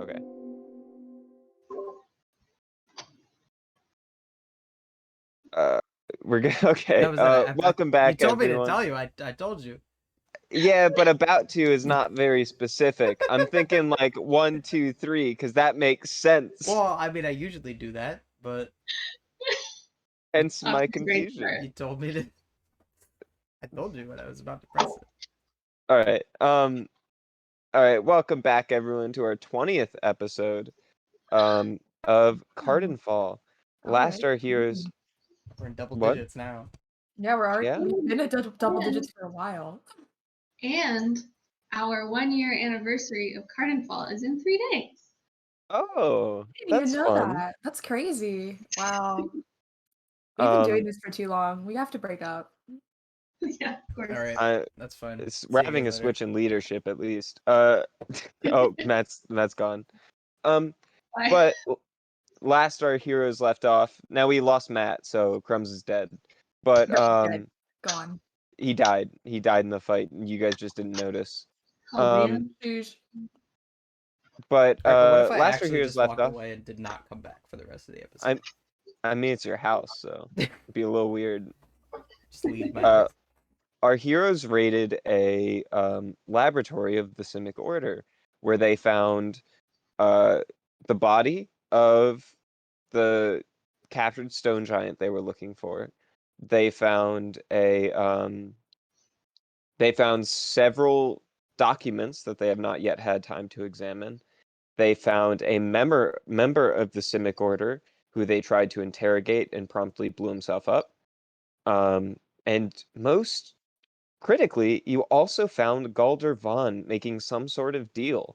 Okay. We're good. Okay. That was it. Welcome You back, told me to everyone. tell you. I told you. Yeah, but about to is not very specific. I'm thinking like 1, 2, 3, because that makes sense. Well, I mean, I usually do that, but Hence my That's a great confusion. start. you told me to. I told you when I was about to press it. All right. All right. Welcome back, everyone, to our 20th episode, of Cardinfall. Last our heroes. We're in double What? digits now. Yeah, we're already Yeah. we've been at double digits for a while. And our 1-year anniversary of Cardinfall is in 3 days. Oh, I didn't that's even know fun. that. That's crazy. Wow. We've been doing this for too long. We have to break up. Yeah, of course. All right, I, that's fine. we're See you having a guys later. switch in leadership at least. Oh, Matt's gone. Bye. But last our heroes left off. Now we lost Matt, so Crumbs is dead. But Dead. Gone. he died. He died in the fight, and you guys just didn't notice. Oh, man. Sheesh. But All right, but what if I last our actually heroes just left walked off. away and did not come back for the rest of the episode? I mean, it's your house, so it'd be a little weird. Just leave my. Our heroes raided a laboratory of the Simic Order, where they found the body of the captured stone giant they were looking for. They found several documents that they have not yet had time to examine. They found a member of the Simic Order who they tried to interrogate and promptly blew himself up. And most critically, you also found Galder Vaughn making some sort of deal.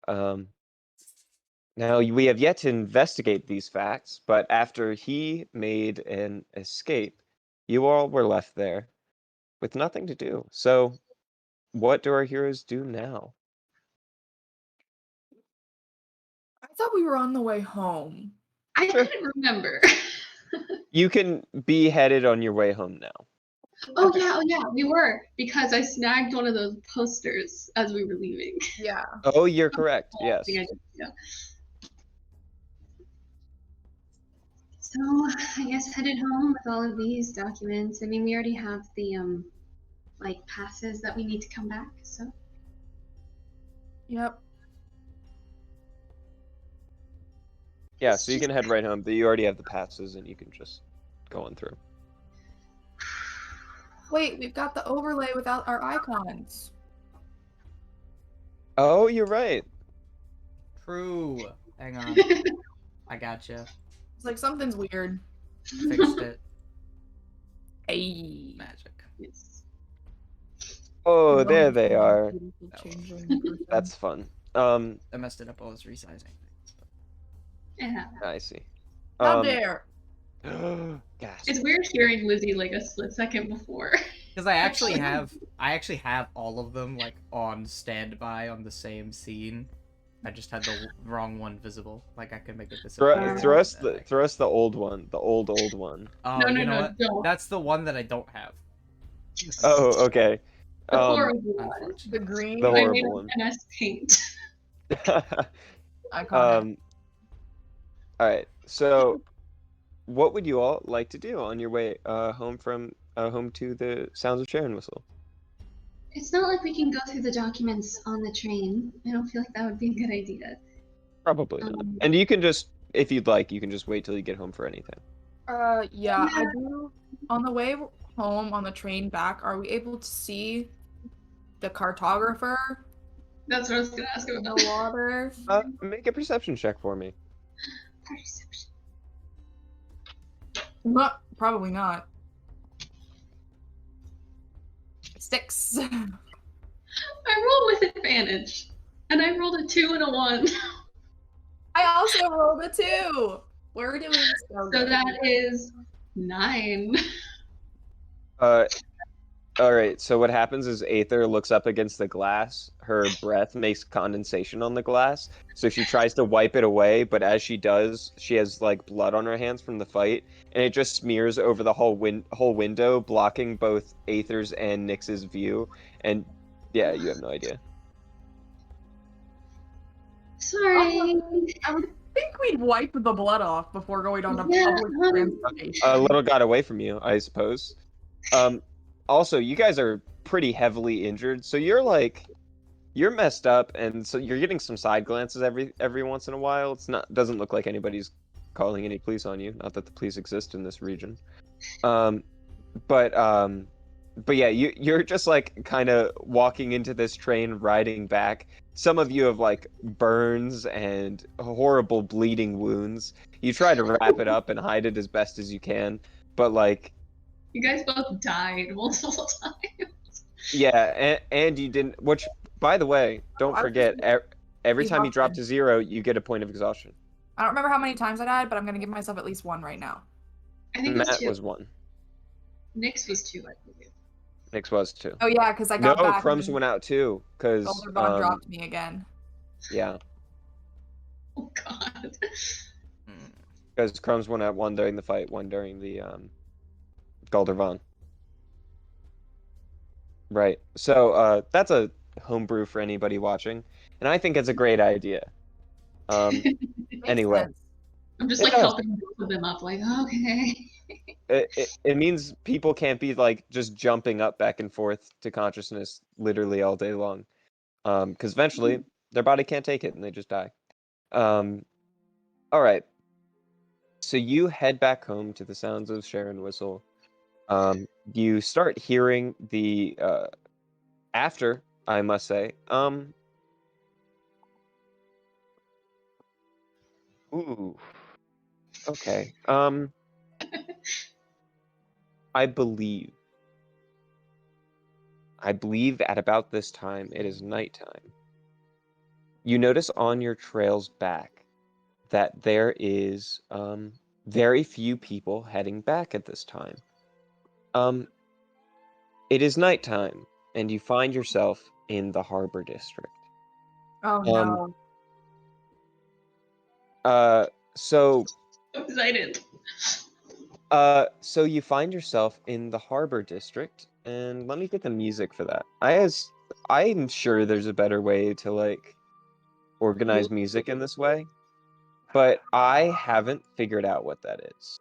Now, we have yet to investigate these facts, but after he made an escape, you all were left there with nothing to do. So, what do our heroes do now? I thought we were on the way home. I couldn't remember. You can be headed on your way home now. Oh yeah, we were, because I snagged one of those posters as we were leaving. Yeah. Oh, you're correct. Yes. Yeah. So I guess headed home with all of these documents. I mean, we already have the like passes that we need to come back. So Yep. Yeah, so you can head right home. But you already have the passes, and you can just go on through. Wait, we've got the overlay without our icons. Oh, you're right. True. Hang on. I gotcha. It's like something's weird. Fixed it. Hey. Magic. yes. Oh, there they are. Changing person. That's fun. I messed it up while I was resizing things. Yeah. I see. How dare? Gasp. It's weird hearing Lizzie like a split second before. Because I actually have all of them like on standby on the same scene. I just had the wrong one visible. Like I could make it disappear. Throw us the old one. The old one. Oh, No, you know what? don't. That's the one that I don't have. Oh, okay. The Um, horrible one. The Unfortunate. green. The I made horrible of one. NS paint. Iconic. All right. So, what would you all like to do on your way home from home to the Sounds of Sharon Whistle? It's not like we can go through the documents on the train. I don't feel like that would be a good idea. Probably not. Um, And you can just, if you'd like, you can just wait till you get home for anything. Yeah, I do. On the way home, on the train back, are we able to see the cartographer That's what I was gonna ask in the about. water? Make a perception check for me. Perception. Probably not. 6. I rolled with advantage, and I rolled a 2 and a 1. I also rolled a 2. We're doing so So good. that is 9. All right, so what happens is Aether looks up against the glass. Her breath makes condensation on the glass, so she tries to wipe it away, but as she does, she has like blood on her hands from the fight, and it just smears over the whole window, blocking both Aether's and Nyx's view. And yeah, you have no idea. Sorry. I would think we'd wipe the blood off before going on to Yeah, public transportation. A little got away from you, I suppose. Also, you guys are pretty heavily injured, so you're messed up, and so you're getting some side glances every once in a while. Doesn't look like anybody's calling any police on you. Not that the police exist in this region. But yeah, you're just like kind of walking into this train, riding back. Some of you have like burns and horrible bleeding wounds. You try to wrap it up and hide it as best as you can, but like. You guys both died multiple times. Yeah, and you didn't. Which, by the way, don't I was forget. Every time you drop exhausted. to 0, you get a point of exhaustion. I don't remember how many times I died, but I'm gonna give myself at least 1 right now. I think it was Matt 2. was 1. Nyx was 2, I believe. Nyx was 2. Oh yeah, because I No, got back. Crumbs went out too. Because Goblin dropped me again. yeah, Oh god. because Crumbs went out 1 during the fight, 1 during the Galdervan. Right. So that's a homebrew for anybody watching, and I think it's a great idea. Makes Anyway. sense. I'm just It like does. helping both of them up, like, okay. It means people can't be like just jumping up back and forth to consciousness literally all day long, because eventually their body can't take it and they just die. All right, so you head back home to the Sounds of Sharon Whistle. You start hearing the after, I must say, ooh, okay, I believe at about this time it is nighttime. You notice on your trails back that there is very few people heading back at this time. It is nighttime, and you find yourself in the Harbor District. Oh Um, no. So So excited. so you find yourself in the Harbor District, and let me get the music for that. I'm sure there's a better way to like organize music in this way, but I haven't figured out what that is.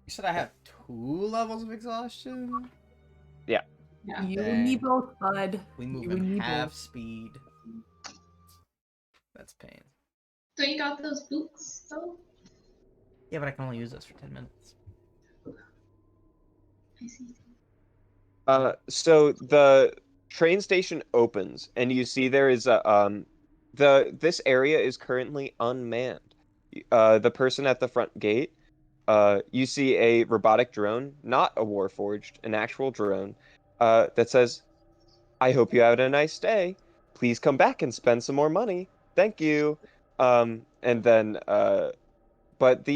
You said I have 2 levels of exhaustion? Yeah. Yeah. You Dang. and me both, bud. We move You and me in half both. speed. That's pain. So you got those boots, though? Yeah, but I can only use those for 10 minutes. I see. So the train station opens, and you see there is a this area is currently unmanned. The person at the front gate, you see a robotic drone, not a Warforged, an actual drone, that says, "I hope you had a nice day. Please come back and spend some more money. Thank you." And then but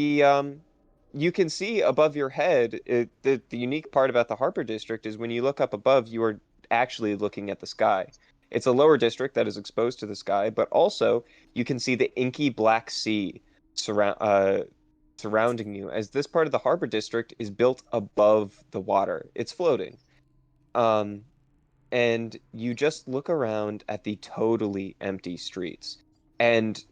you can see above your head, the unique part about the Harbor District is when you look up above, you are actually looking at the sky. It's a lower district that is exposed to the sky, but also you can see the inky black sea surrounding you, as this part of the Harbor District is built above the water. It's floating. and you just look around at the totally empty streets, and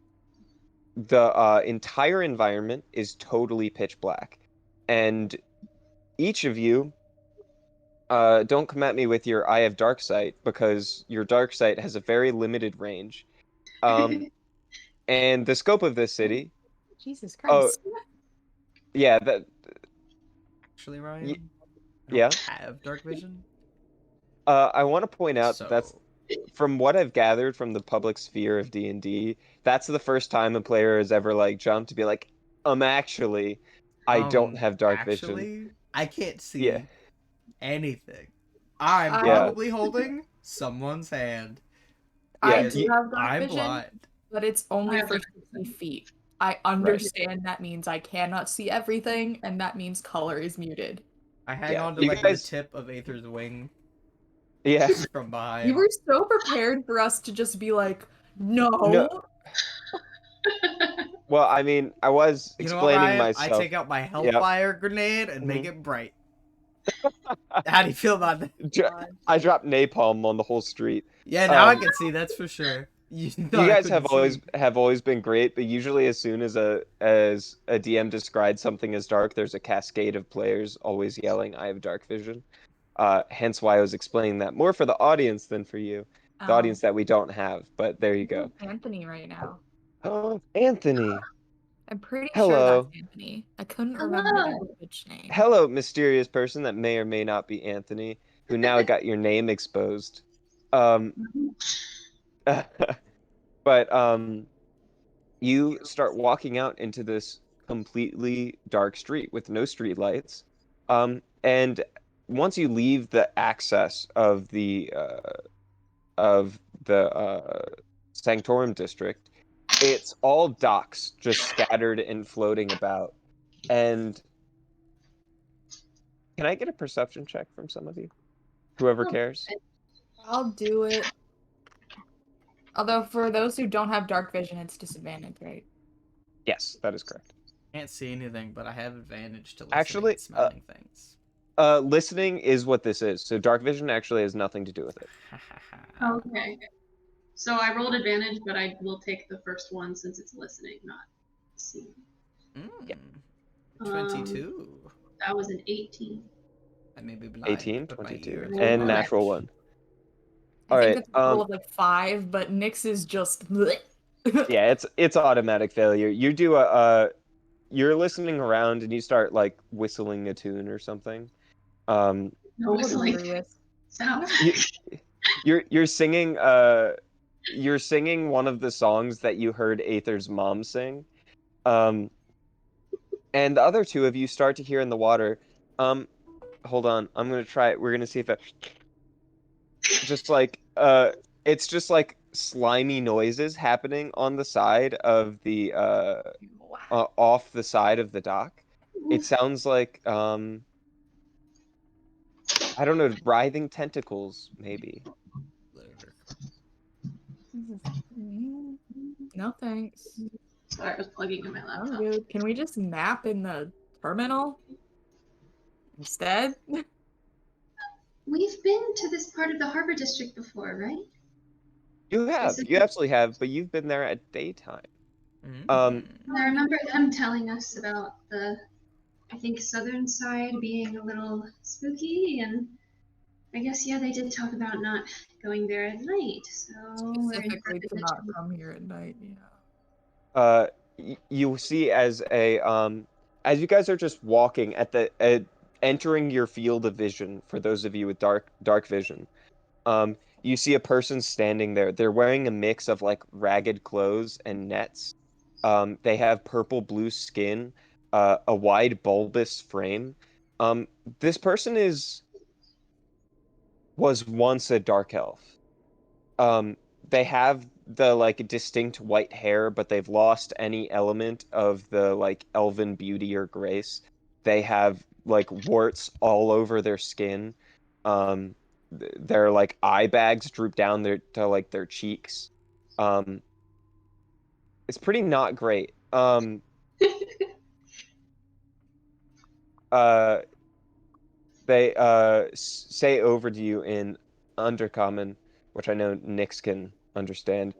the entire environment is totally pitch black. And each of you, don't come at me with your I have dark sight, because your dark sight has a very limited range. And the scope of this city, Jesus oh Christ. yeah, that Actually, y- Ryan, I don't yeah. have dark vision, I want to point out that's so from what I've gathered from the public sphere of D&D, that's the first time a player has ever like jumped to be like, actually, I don't have dark vision. actually, I can't Yeah, see anything. I'm I yeah, probably holding someone's hand yeah. because do have dark I'm vision, blind. but it's only for 60 feet. I understand that means I cannot see everything, and that means color is muted. I hang Yeah, on to you like the guys. tip of Aether's wing Yeah, from You behind. were so prepared for us to just be like, no. no. Well, I mean, I was You know what, explaining Ryan? I myself. take out my Yep. Hellfire grenade and make Mhm. it bright. How do you feel about that? I dropped napalm on the whole street. Yeah, now I can see. That's for sure. You thought You I guys couldn't see. have always been great, but usually as soon as a DM describes something as dark, there's a cascade of players always yelling, "I have dark vision." Hence why I was explaining that more for the audience than for you, the audience that we don't have. But there you go. Anthony right now. Oh, Anthony. I'm pretty sure that's Hello. Anthony. I couldn't remember Hello. their Twitch name. Hello, mysterious person that may or may not be Anthony, who now got your name exposed. Um, but you start walking out into this completely dark street with no street lights. And once you leave the access of the Sanctorum district, it's all docks just scattered and floating about. And can I get a perception check from some of you? Whoever Oh, cares. I'll do it. Although for those who don't have dark vision, it's disadvantage, right? Yes, that is correct. Can't see anything, but I have advantage to listening Actually, and smelling things. listening is what this is. So dark vision actually has nothing to do with it. Okay. So I rolled advantage, but I will take the first one since it's listening, not seeing. Yeah. 22. That was an 18. I may be blind, 18, but my 22, ears and are natural orange. one. I All think right. it's a roll of like 5, but Nyx is just. Yeah, it's automatic failure. You do you're listening around and you start like whistling a tune or something. Um, No whistling. Hilarious. Stop. you, you're singing one of the songs that you heard Aether's mom sing. Um, and the other two of you start to hear in the water. Hold on, I'm gonna try it. We're gonna see if it just like it's just like slimy noises happening on the side of the off the side of the dock. It sounds like I don't know, writhing tentacles maybe. No thanks. Sorry, I was plugging in my Oh, laptop. dude, can we just nap in the terminal instead? We've been to this part of the harbor district before, right? You Isn't- absolutely have, but you've been there at daytime. Mm. I remember them telling us about the, I think, southern side being a little spooky, and I guess, yeah, they did talk about not going there at night, so we're Specifically to encouraged not come here at night, yeah. You see as you guys are just walking at the entering your field of vision, for those of you with dark vision, you see a person standing there. They're wearing a mix of like ragged clothes and nets. They have purple blue skin, a wide bulbous frame. Um, this person was once a dark elf. Um, they have the like distinct white hair, but they've lost any element of the like elven beauty or grace. They have like warts all over their skin. Their like eye bags droop down to like their cheeks. Um, it's pretty not great. Uh, They say over to you in Undercommon, which I know Nyx can understand.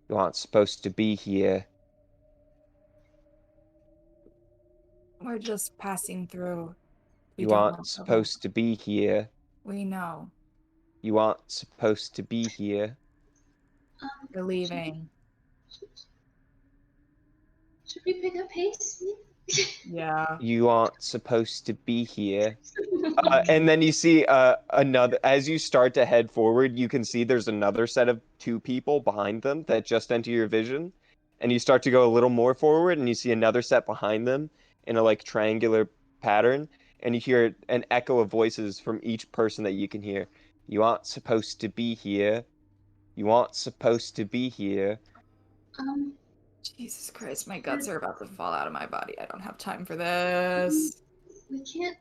You aren't supposed to be here. We're just passing through. We You don't aren't know trouble. supposed to be here. We know. You aren't supposed to be here. We're leaving. Should we pick up pace? Yeah. You aren't supposed to be here. And then you see another, as you start to head forward, you can see there's another set of two people behind them that just enter your vision. And you start to go a little more forward, and you see another set behind them in a like triangular pattern. And you hear an echo of voices from each person that you can hear. You aren't supposed to be here. You aren't supposed to be here. um, Jesus Christ, my guts are about to fall out of my body. I don't have time for this. we can't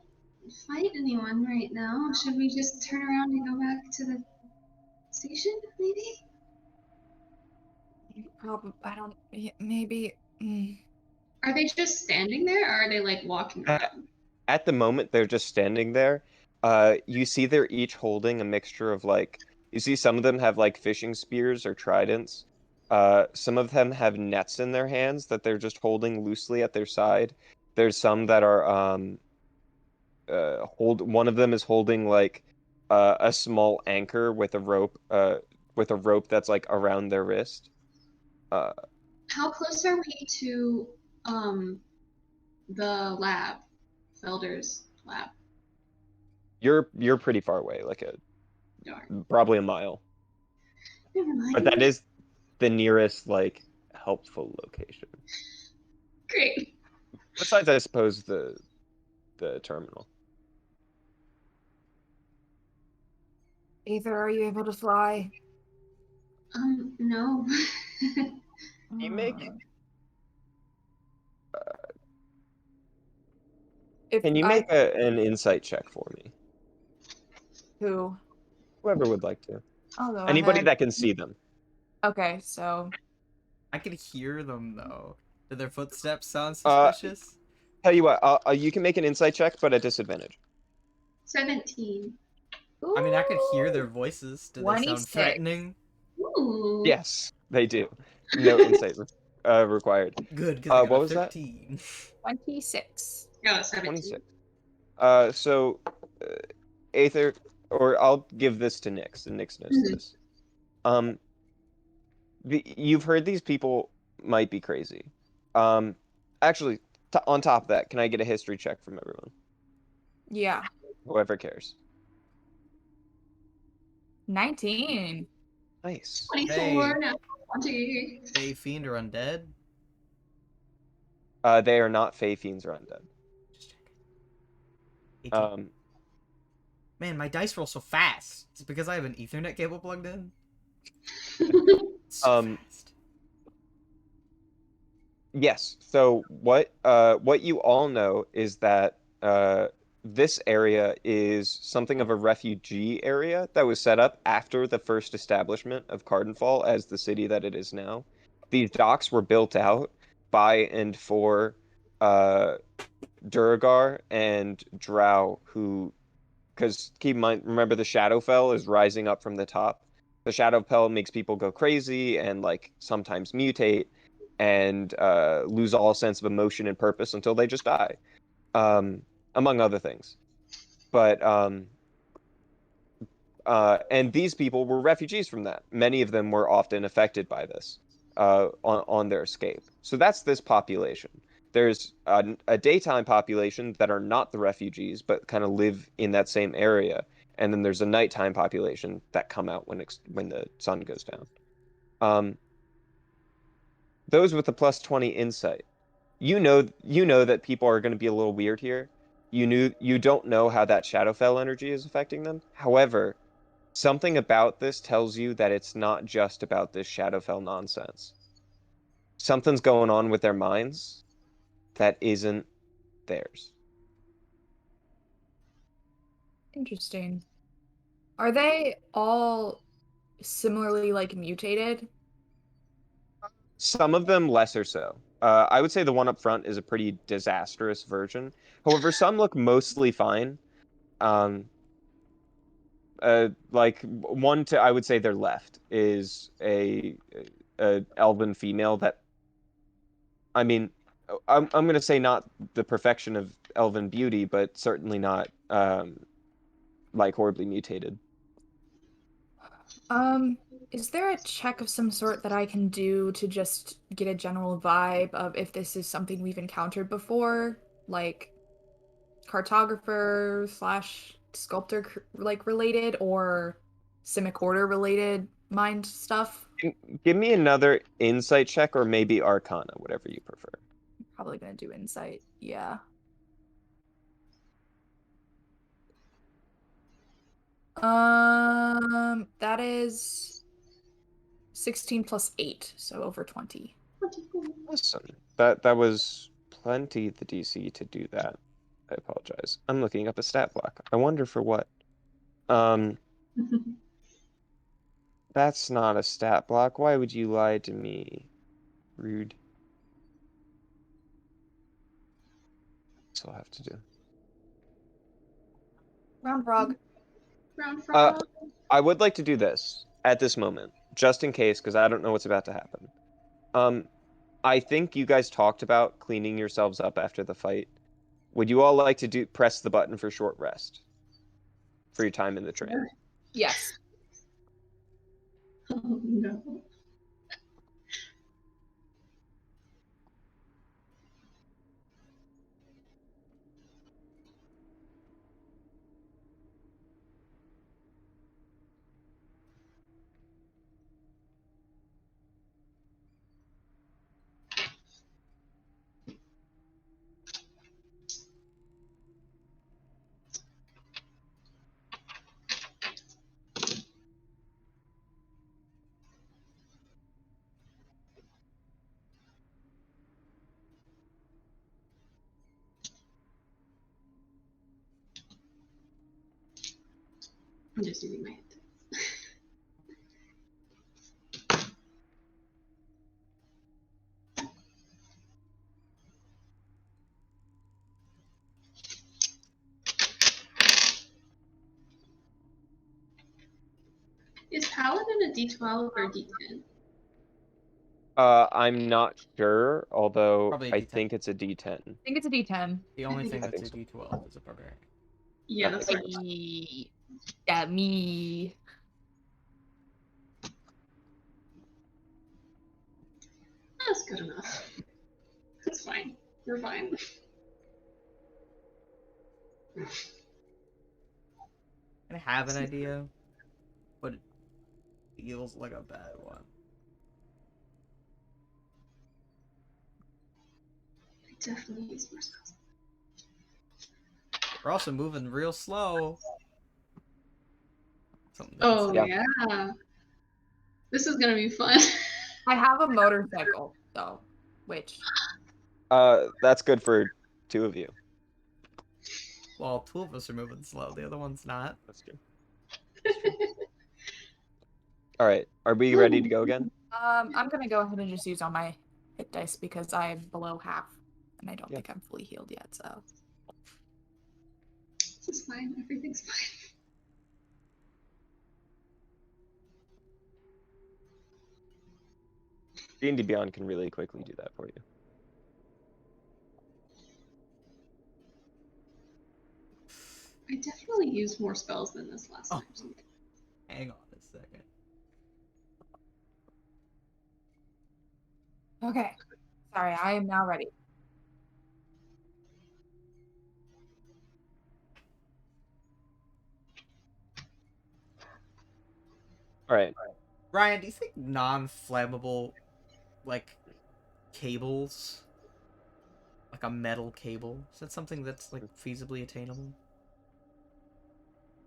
fight anyone right now. Should we just turn around and go back to the station, maybe? Probably, I don't, maybe. Are they just standing there, or are they like walking around? At the moment, they're just standing there. You see they're each holding a mixture of like, you see some of them have like fishing spears or tridents. Some of them have nets in their hands that they're just holding loosely at their side. There's some that are one of them is holding like a small anchor with a rope that's like around their wrist. Uh, How close are we to the lab, Felder's lab? you're pretty far away, like probably a mile. Never But that mind. is the nearest like helpful location. Great. Besides, I suppose the terminal. Aether, are you able to fly? No. You make If Can you I make an insight check for me? who? Whoever would like to. I'll go Anybody ahead. that can see them. Okay, so I can hear them though. Do their footsteps sound Uh, suspicious? Tell you what, you can make an insight check, but at disadvantage. 17. I mean, I could hear Ooh, their voices. Do they sound 26. threatening? Ooh. Yes, they do. No insight required. Good, because I got What a was that? 13. 26. Oh, 17. 26. So, Aether, or I'll give this to Nyx, and Nyx knows Mhm. this. Um, you've heard these people might be crazy. Actually, on top of that, can I get a history check from everyone? Yeah. Whoever cares. 19. Nice. 24, Hey. now 20. Fey Fiend or Undead? They are not Fey Fiends or undead. Just check. 18. Um, Man, my dice roll so fast. It's because I have an Ethernet cable plugged in. It's so fast. yes. So what you all know is that this area is something of a refugee area that was set up after the first establishment of Cardinfall as the city that it is now. These docks were built out by and for uh, Duragar and Drow, who, because keep in mind, remember the Shadowfell is rising up from the top. The Shadowfell makes people go crazy and like sometimes mutate and lose all sense of emotion and purpose until they just die, among other things. But and these people were refugees from that. Many of them were often affected by this on their escape. So that's this population. There's a daytime population that are not the refugees, but kind of live in that same area. And then there's a nighttime population that come out when the sun goes down. Those with the plus 20 insight, you know that people are going to be a little weird here. You don't know how that Shadowfell energy is affecting them. However, something about this tells you that it's not just about this Shadowfell nonsense. Something's going on with their minds that isn't theirs. Interesting. Are they all similarly like mutated? Some of them lesser so. I would say the one up front is a pretty disastrous version. However, some look mostly fine. like one to, I would say their left is a elven female that, I mean, I'm gonna say not the perfection of elven beauty, but certainly not like horribly mutated. Is there a check of some sort that I can do to just get a general vibe of if this is something we've encountered before? Like cartographer slash sculptor like related or Simic Order related mind stuff? Give me another insight check or maybe Arcana, whatever you prefer. Probably gonna do insight, yeah. That is 16 plus 8, so over 20. Awesome. That was plenty the DC to do that. I apologize. I'm looking up a stat block. I wonder for what. Um, that's not a stat block. Why would you lie to me? Rude. That's all I have to do. Round frog. Round frog. I would like to do this at this moment, just in case, because I don't know what's about to happen. I think you guys talked about cleaning yourselves up after the fight. Would you all like to press the button for short rest for your time in the train? Yes. Oh no. I'm just using my headset. Is Paladin a D12 or D10? I'm not sure, although Probably a I D10. think it's a D10. I think it's a D10. The only think thing I that's a think so. D12 is a barbarian. Yeah, that's right. Yeah, me. That's good enough. That's fine. We're fine. I have an idea, but it feels like a bad one. I definitely use more spells. We're also moving real slow. Something to Oh consider. yeah. This is gonna be fun. I have a motorcycle, though, which That's good for two of you. Well, two of us are moving slow. The other one's not. That's true. All right, are we ready to go again? I'm gonna go ahead and just use all my hit dice because I'm below half, and I don't Yeah. think I'm fully healed yet. So This is fine. Everything's fine. D&D Beyond can really quickly do that for you. I definitely used more spells than this last Oh. time. So Hang on a second. okay, sorry, I am now ready. All right. Ryan, do you think non-flammable, like, cables, like a metal cable, is that something that's, like, feasibly attainable?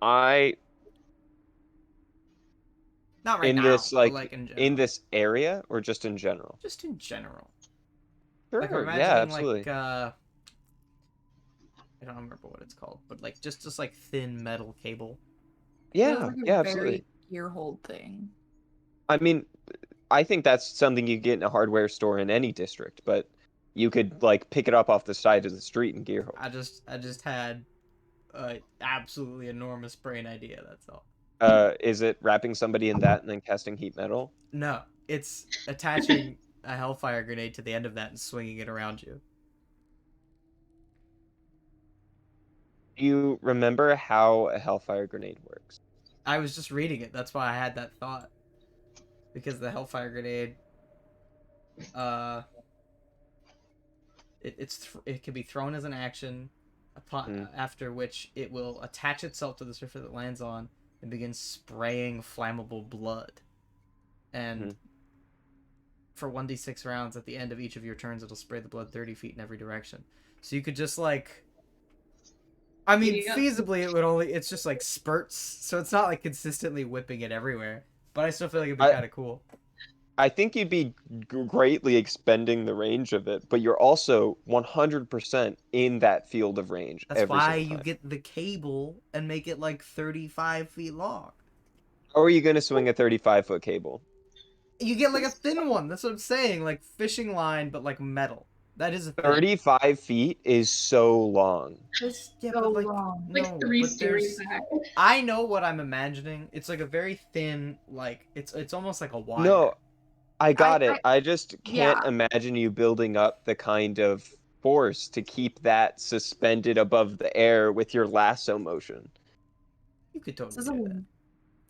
I Not right in now, this but, like, in general. in this area or just in general? Just in general. Sure. Like, I'm Yeah, imagining, absolutely. like, I don't remember what it's called, but, like, just like, thin metal cable. Yeah, Feels like a yeah, very absolutely. gear hold thing. I mean, I think that's something you get in a hardware store in any district, but you could like pick it up off the side of the street and gear hold. I just had absolutely enormous brain idea. That's all. Is it wrapping somebody in that and then casting heat metal? No, it's attaching a hellfire grenade to the end of that and swinging it around you. Do you remember how a hellfire grenade works? I was just reading it. That's why I had that thought. Because the hellfire grenade, uh, it can be thrown as an action, after which it will attach itself to the surface it lands on and begin spraying flammable blood. And for 1d6 rounds, at the end of each of your turns, it'll spray the blood 30 feet in every direction. So you could just like, I mean, feasibly it would only, it's just like spurts, so it's not like consistently whipping it everywhere. But I still feel like it'd be kind of cool. I think you'd be greatly expending the range of it, but you're also 100% in that field of range. That's every why single you time. get the cable and make it like 35 feet long. How are you going to swing a 35-foot cable? You get like a thin one. That's what I'm saying. Like fishing line, but like metal. That is a thing. 35 feet is so long. Yeah, So but like, long. no, Like 3 but stories there's. back. I know what I'm imagining. It's like a very thin, like it's almost like a wire. No, I got it. I- I just can't imagine you building up the kind of force to keep that suspended above the air with your lasso motion. You could This totally is do a that.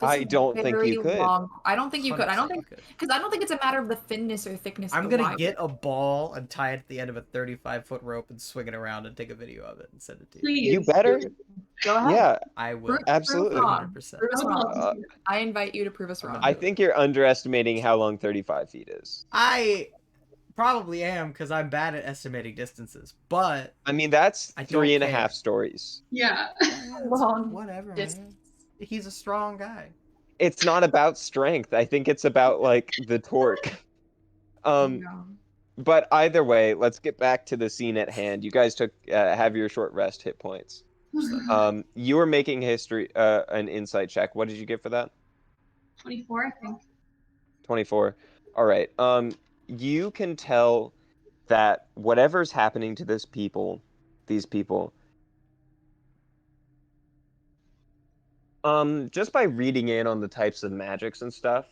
I don't think you very could. long. I don't think you could. I don't 100% think you could. because I don't think it's a matter of the thinness or thickness. I'm of the gonna wire. get a ball and tie it at the end of a 35-foot rope and swing it around and take a video of it and send it to you. Please. You better. Go ahead. Yeah, I will. absolutely. Prove us wrong. 100%. Prove us I would wrong. love to see that. I invite you to prove us I'm wrong. gonna I think you're underestimating how long 35 feet is. I probably am because I'm bad at estimating distances, but I mean, that's I don't 3.5 care. stories. Yeah. Long whatever, distance. man. He's a strong guy. It's not about strength. I think it's about like the torque. No. But either way, let's get back to the scene at hand. You guys took have your short rest hit points. You were making an insight check. What did you get for that? 24, I think. 24. All right. You can tell that whatever's happening to these people, just by reading in on the types of magics and stuff,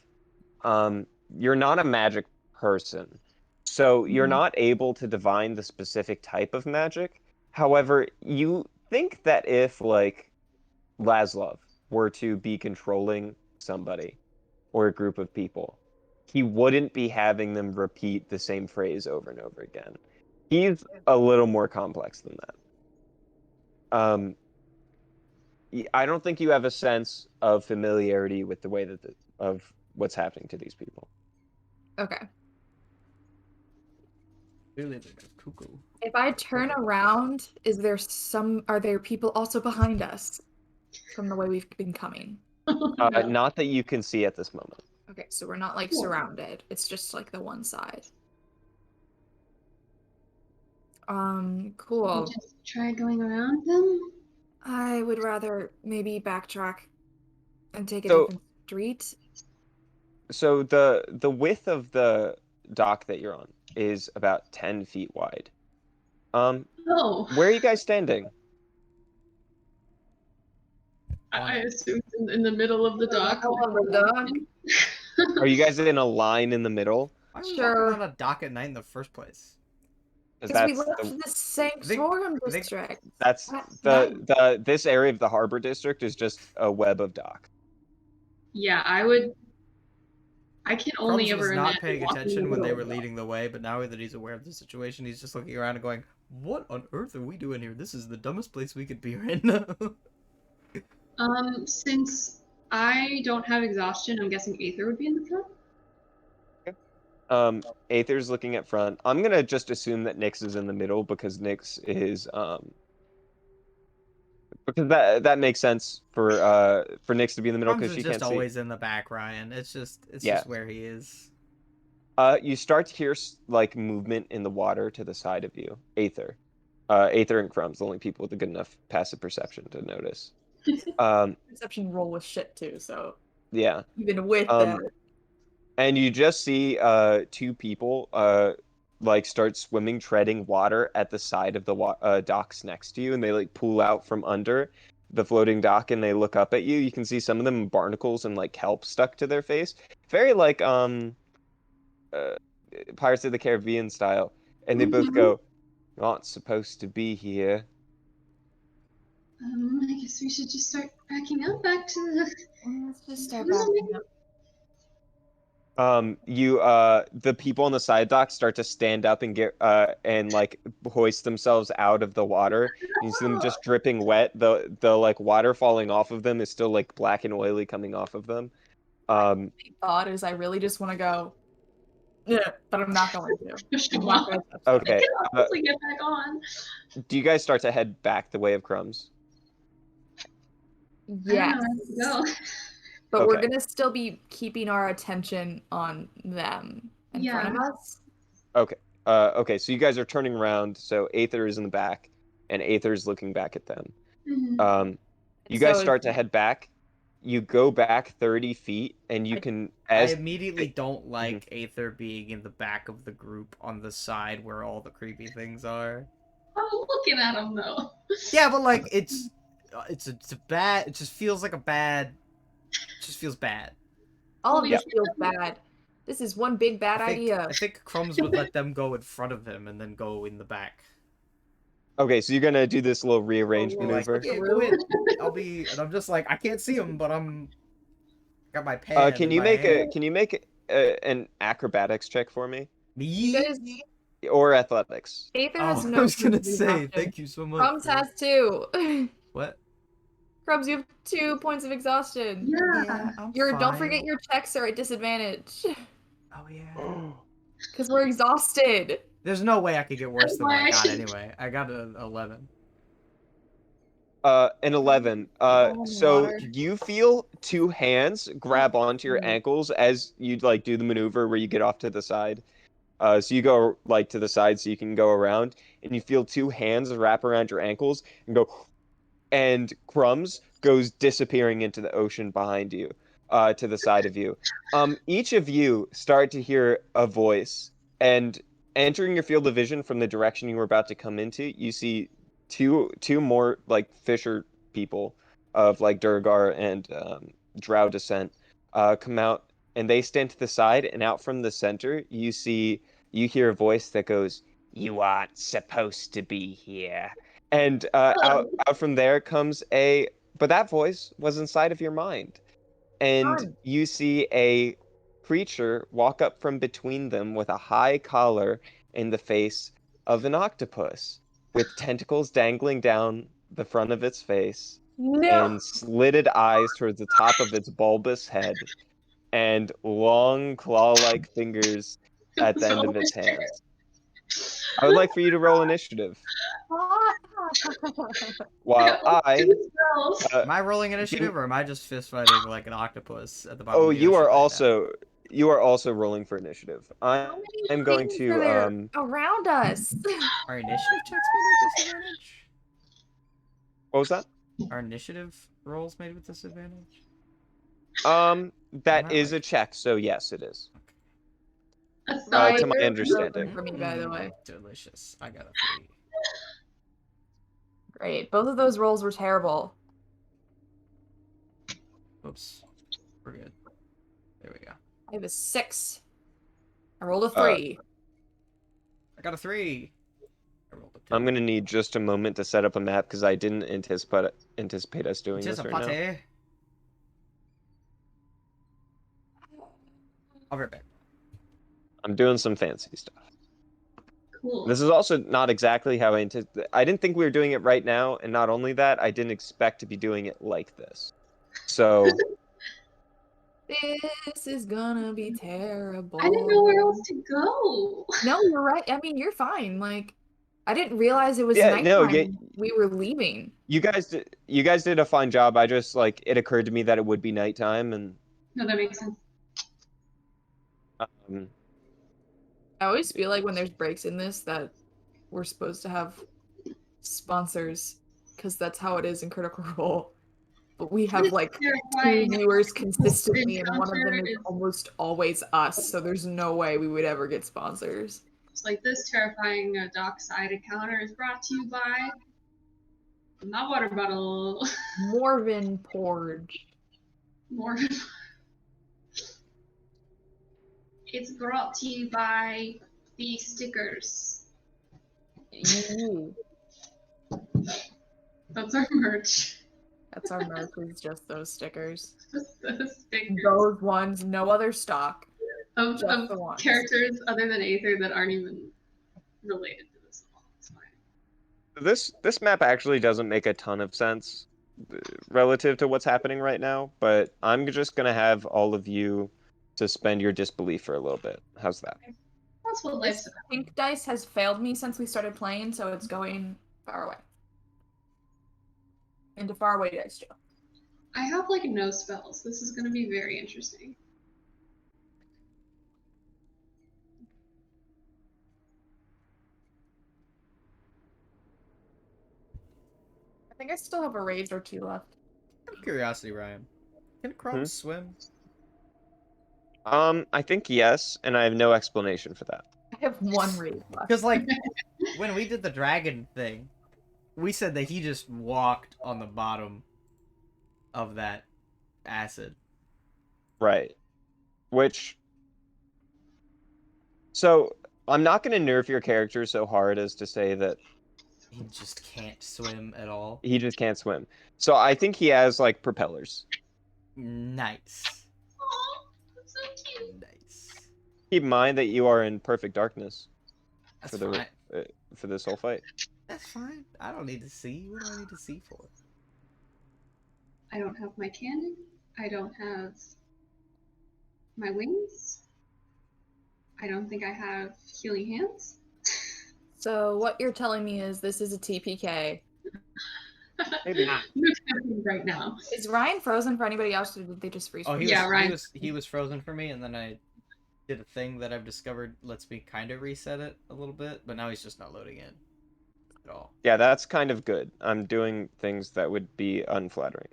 you're not a magic person. So you're not able to divine the specific type of magic. However, you think that if, like, Laszlo were to be controlling somebody or a group of people, he wouldn't be having them repeat the same phrase over and over again. He's a little more complex than that. I don't think you have a sense of familiarity with the way that of what's happening to these people. Okay. Clearly, they're cuckoo. If I turn around, are there people also behind us from the way we've been coming? No. Not that you can see at this moment. Okay, so we're not like surrounded. It's just like the one side. Cool. We just try going around them? I would rather maybe backtrack and take a So- different street. So the width of the dock that you're on is about 10 feet wide. Oh. Where are you guys standing? I assumed in the middle of the dock. Are you guys in a line in the middle? Why are we Sure. walking on a dock at night in the first place? Because we That's left the, the Sanctorum district. that's That's the this area of the harbor district is just a web of dock. Yeah, I can only Crumbs ever was not imagine paying walking in attention the when they middle were of the leading the way, but now that he's aware of the situation, he's just looking around and going, "What on earth are we doing here? This is the dumbest place we could be right now." Since I don't have exhaustion, I'm guessing Aether would be in the front. Aether's looking at front. I'm gonna just assume that Nyx is in the middle because Nyx is because that makes sense for Nyx to be in the middle Crumbs because is she just can't see. always in the back, Ryan. It's just where he is. You start to hear like movement in the water to the side of you. Aether and Crumbs, the only people with a good enough passive perception to notice. Perception roll was shit too, so Yeah. even with that. And you just see two people like start swimming, treading water at the side of the docks next to you, and they like pull out from under the floating dock and they look up at you. You can see some of them barnacles and like kelp stuck to their face, very like uh, Pirates of the Caribbean style. And they both go, "Not supposed to be here." I guess we should just start backing up back to the. Let's just start backing up. The people on the side dock start to stand up and get and like hoist themselves out of the water. You see them just dripping wet. The like water falling off of them is still like black and oily coming off of them. My thought is I really just want to go, yeah, but I'm not going to. I'm not going to touch them. Okay. Get back on. Do you guys start to head back the way of Crumbs? Yes. I don't know where to go. But we're Okay. gonna still be keeping our attention on them in front of us. Okay. Okay, so you guys are turning around, so Aether is in the back, and Aether's looking back at them. You guys So start to head back. You go back 30 feet, and you can I immediately don't like Aether being in the back of the group on the side where all the creepy things are. I'm looking at him though. Yeah, but like it's a bad. It just feels like a bad. It just feels bad. all of this feels bad. This is one big bad idea. I think Crumbs would let them go in front of him and then go in the back. Okay, so you're gonna do this little rearrange Like, maneuver. okay, go in. And I'm just like, I can't see him, but got my pad. Can you make an acrobatics check for me, me? or athletics? Aether has Oh, no I was gonna points of say, exhaustion. thank you so much. Crumbs has 2. What? Crumbs, you have 2 points of exhaustion. Yeah. I'm Don't forget your checks are at disadvantage. Oh yeah. Because we're exhausted. There's no way I could get worse than what I got Why? anyway. I got an 11. An 11. So water. you feel 2 hands grab onto your ankles as you like do the maneuver where you get off to the side. So you go like to the side so you can go around, and you feel 2 hands wrap around your ankles and go, and Crumbs goes disappearing into the ocean behind you, to the side of you. Each of you start to hear a voice, and entering your field of vision from the direction you were about to come into, you see two more like fisher people of like Durgar and Drow descent come out, and they stand to the side, and out from the center you hear a voice that goes, "You aren't supposed to be here." And out from there comes but that voice was inside of your mind, and Fun. you see a creature walk up from between them with a high collar in the face of an octopus, with tentacles dangling down the front of its face, and slitted eyes towards the top of its bulbous head, and long claw-like fingers at the end of its hands. I would like for you to roll initiative. While Am I rolling initiative, or am I just fist fighting like an octopus at the bottom? oh, of the you ocean are right also rolling for initiative. I'm going Things to are there around us. now? Are initiative checks made with disadvantage? What was that? Are initiative rolls made with disadvantage? That Not is like- a check, so yes, it is. Aside To my understanding. For me, by the way. Delicious. I got a 3. Great. Both of those rolls were terrible. Oops. We're good. There we go. I have a 6. I rolled a 3. I got a 3. I rolled a 2. I'm gonna need just a moment to set up a map because I didn't anticipate us doing this right now. Anticipate. I'll be right back. I'm doing some fancy stuff. Cool. This is also not exactly how I didn't think we were doing it right now, and not only that, I didn't expect to be doing it like this. So This is gonna be terrible. I didn't know where else to go. No, you're right. I mean, you're fine. Like, I didn't realize it was Yeah, nighttime. no, We were leaving. you guys did a fine job. I just like it occurred to me that it would be nighttime, and No, that makes sense. I always feel like when there's breaks in this that we're supposed to have sponsors because that's how it is in Critical Role. But we have like 2 Terrifying. viewers consistently, and one of them Encounter is is- almost always us. So there's no way we would ever get sponsors. It's like this terrifying dockside encounter is brought to you by my water bottle. Morven Porge. More. It's brought to you by the stickers. Ooh, That's our merch. that's our merch, is just those stickers. Just the stickers Those ones, no other stock. of just the ones. characters other than Aether that aren't even related to this at all. It's fine. This map actually doesn't make a ton of sense relative to what's happening right now, but I'm just gonna have all of you suspend your disbelief for a little bit. How's that? That's what life's This about. pink dice has failed me since we started playing, so it's going far away. Into far away dice jail. I have like no spells. This is gonna be very interesting. I think I still have a rage or two left. Out of curiosity, Ryan, can crops swim? I think yes, and I have no explanation for that. I have one rage left. Because like when we did the dragon thing, we said that he just walked on the bottom of that acid. Right. Which. So, I'm not going to nerf your character so hard as to say that He just can't swim at all. he just can't swim. So, I think he has, like, propellers. Nice. Oh, that's so cute. Nice. Keep in mind that you are in perfect darkness That's for the fine. for this whole fight. That's fine. I don't need to see. What do I need to see for? I don't have my cannon. I don't have my wings. I don't think I have healing hands. So what you're telling me is this is a TPK. Maybe. No camping right now. Is Ryan frozen for anybody else, or did they just freeze? Oh, for he you? Yeah, was, right. he was frozen for me, and then I did a thing that I've discovered lets me kind of reset it a little bit, but now he's just not loading in at all. Yeah, that's kind of good. I'm doing things that would be unflattering.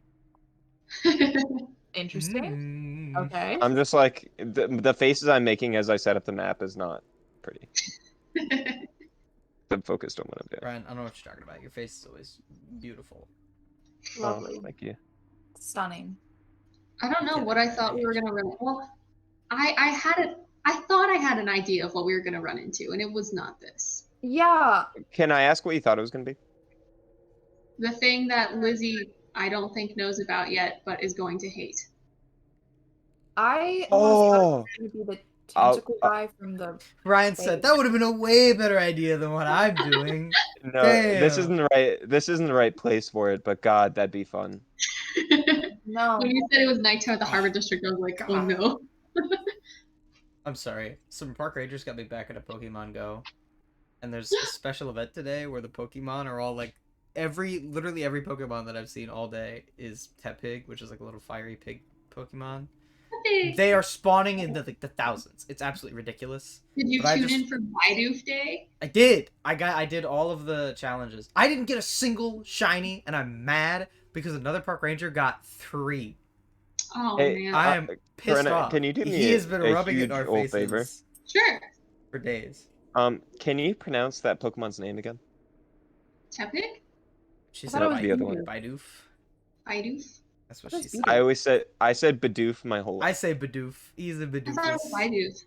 Interesting. Mm. Okay. I'm just like, the faces I'm making as I set up the map is not pretty. I'm focused on what I'm doing. Ryan, I don't know what you're talking about. Your face is always beautiful. Lovely. Oh, thank you. Stunning. I don't know what I thought we were gonna run. Well, I thought I had an idea of what we were gonna run into, and it was not this. Yeah. Can I ask what you thought it was going to be? The thing that Lizzie, I don't think knows about yet, but is going to hate. I Oh. almost thought it was going to be the I'll- tentacle guy from the. Ryan said that would have been a way better idea than what I'm doing. No, this Damn. isn't the right. This isn't the right place for it. But God, that'd be fun. No. When you said it was nighttime at the Harbor District, I was like, oh no. I'm sorry. Some park rangers got me back into Pokemon Go, and there's a special event today where the Pokemon are all like literally every Pokemon that I've seen all day is Tepig, which is like a little fiery pig Pokemon. They are spawning in the thousands. It's absolutely ridiculous. Did you But tune in for Bidoof Day? I did. I did all of the challenges. I didn't get a single shiny, and I'm mad because another park ranger got 3. Oh Hey, man. I am pissed Corinna, off. can you do me He has been a rubbing it in huge our old faces favor? Sure. for days. Can you pronounce that Pokemon's name again? Tepig? She I said thought it was the other one. Bidoof. Bidoof? That's what What she is said. Bidoof? I said Bidoof my whole I life. say Bidoof. He's a I thought it Bidoofus. was Bidoof.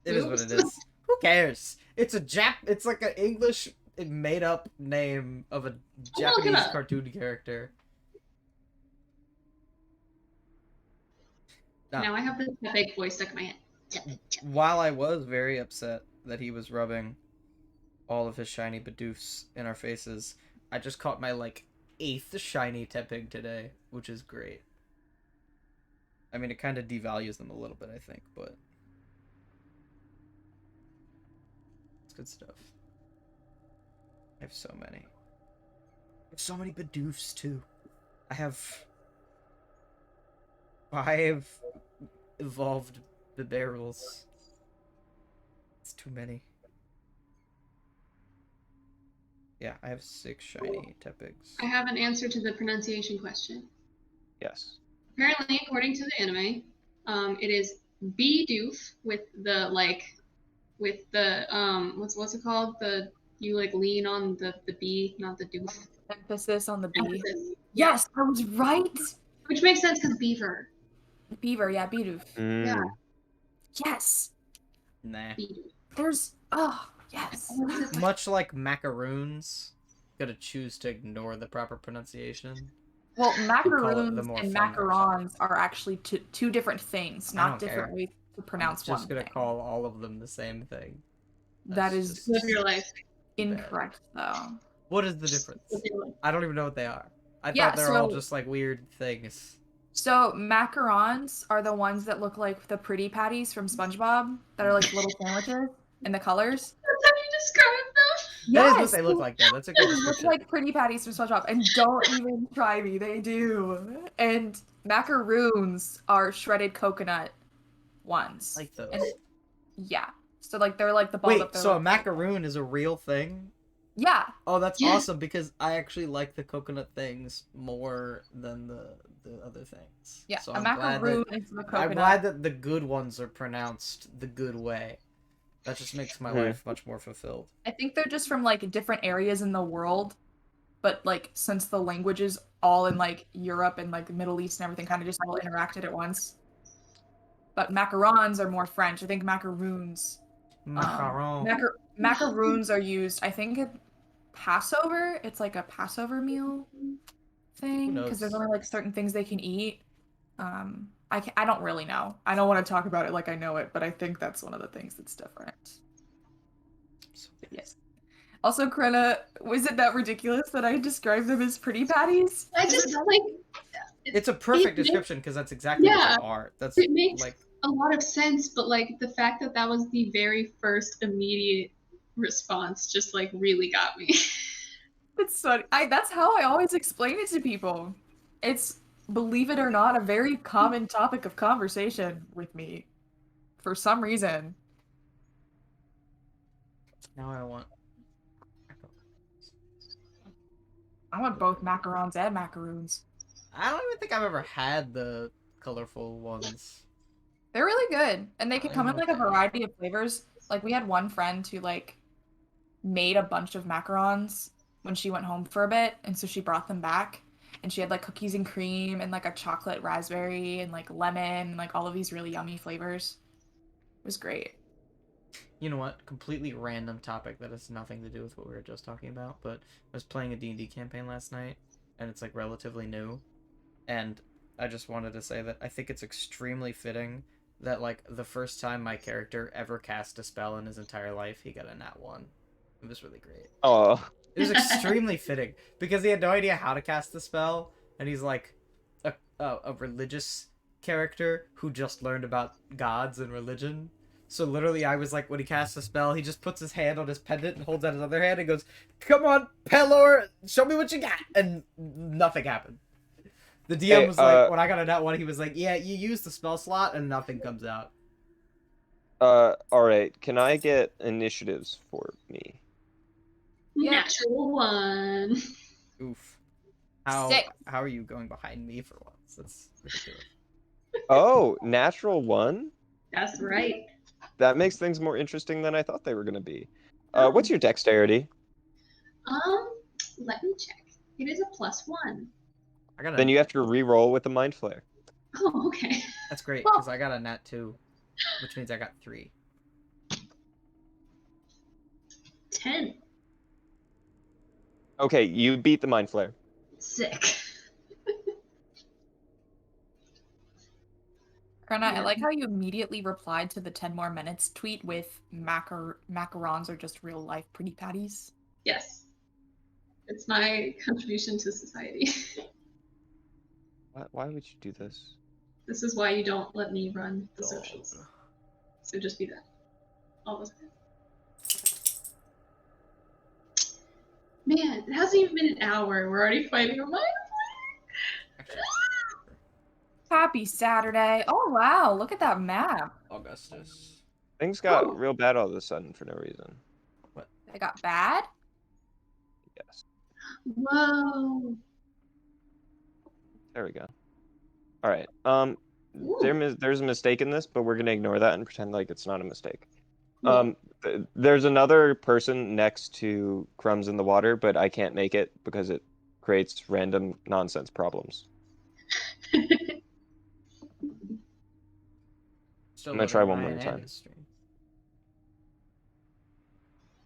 It is what it Oops. is. Who cares? It's a It's like an English made up name of a look it Japanese up. cartoon character. No. Now I have the Tepig voice stuck in my head. Tepig, Tepig. While I was very upset that he was rubbing all of his shiny Bidoofs in our faces, I just caught my like 8th shiny Tepig today, which is great. I mean, it kind of devalues them a little bit, I think, but it's good stuff. I have so many. I have so many Bidoofs too. I have 5 evolved Bibarrels. It's too many. Yeah, I have 6 shiny Tepigs. I have an answer to the pronunciation question. Yes. Apparently, according to the anime, it is Bidoof with the what's it called? You like lean on the B, not the doof. Emphasis on the B. Emphasis. Yes, I was right. Which makes sense because beaver. Beaver, yeah, Bidoof. Yeah. Yes. Nah. Bidoof. There's yes. Much like macaroons, gotta choose to ignore the proper pronunciation. Well, Call it macaroons the more and fun version. macarons are actually two different things, I not don't different care. ways to pronounce I'm just one gonna thing. call all of them the same thing. That That's is just Live your life. incorrect, though. What is the difference? Live your life. I don't even know what they are. I Yeah, thought they were all so- just like weird things. So macarons are the ones that look like the pretty patties from SpongeBob that are like little sandwiches and the colors. That's how you describe them? That is what Yes, they look like, though. That's a they good look description. like pretty patties from SpongeBob, and don't even try me. They do. And macaroons are shredded coconut ones. Like those. And yeah, so like they're like the balled Wait, up. so a macaroon is a real thing? Yeah. Oh, that's Yeah. awesome because I actually like the coconut things more than the other things. Yeah, So a I'm glad macaroon that is the coconut. I'm glad that the good ones are pronounced the good way. That just makes my life much more fulfilled. I think they're just from like different areas in the world, but like since the languages all in like Europe and like the Middle East and everything kind of just all interacted at once. But macarons are more French. I think macaroons. Macaron. Macaroons are used. I think at Passover. It's like a Passover meal thing Who because there's knows? only like certain things they can eat. I don't really know. I don't want to talk about it like I know it, but I think that's one of the things that's different. But yes. Also, Krenna, was it that ridiculous that I described them as pretty patties? I just like It's a perfect makes- description because that's exactly what Yeah, they are. That's it makes like a lot of sense, but like the fact that that was the very first immediate response just like really got me. It's funny. That's how I always explain it to people. It's, believe it or not, a very common topic of conversation with me. For some reason. now I want. I want both macarons and macaroons. I don't even think I've ever had the colorful ones. They're really good. And they I can don't come in know like if a they are. variety of flavors. Like we had one friend who like made a bunch of macarons when she went home for a bit, and so she brought them back. And she had like cookies and cream and like a chocolate raspberry and like lemon and like all of these really yummy flavors. It was great. You know what? Completely random topic that has nothing to do with what we were just talking about, but I was playing a D&D campaign last night, and it's like relatively new, and I just wanted to say that I think it's extremely fitting that like the first time my character ever cast a spell in his entire life, he got a nat 1. It was really great. Oh, It was extremely fitting because he had no idea how to cast the spell, and he's like a religious character who just learned about gods and religion. So literally, I was like, when he casts a spell, he just puts his hand on his pendant and holds out his other hand and goes, "Come on, Pelor, show me what you got," and nothing happened. The DM was like, when I got a nat 1, he was like, "Yeah, you used the spell slot," and nothing comes out. all right. Can I get initiatives for me? Yeah. Natural one. Oof. How 6. are you going behind me for once? That's ridiculous. Oh, natural 1? That's right. That makes things more interesting than I thought they were going to be. Oh. What's your dexterity? Let me check. It is a +1. I got a, Then you have to re-roll with the mind flare. Oh, okay. That's great because I got a nat 2, which means I got 3. 10. Okay, you beat the mind flare. Sick. Krenna, I Yeah. like how you immediately replied to the 10 more minutes tweet with macarons are just real life pretty patties. Yes. It's my contribution to society. Why would you do this? This is why you don't let me run the socials. So just be that. All the time. Man, it hasn't even been an hour. We're already fighting a mind Actually, Happy Saturday. Oh wow, look at that map. Augustus. Things got Oh. real bad all of a sudden for no reason. They got bad? Yes. Whoa. There we go. All right. there's a mistake in this, but we're gonna ignore that and pretend like it's not a mistake. Cool. There's another person next to Crumbs in the water, but I can't make it because it creates random nonsense problems. Still I'm gonna try loading one more Ryan and time. his stream.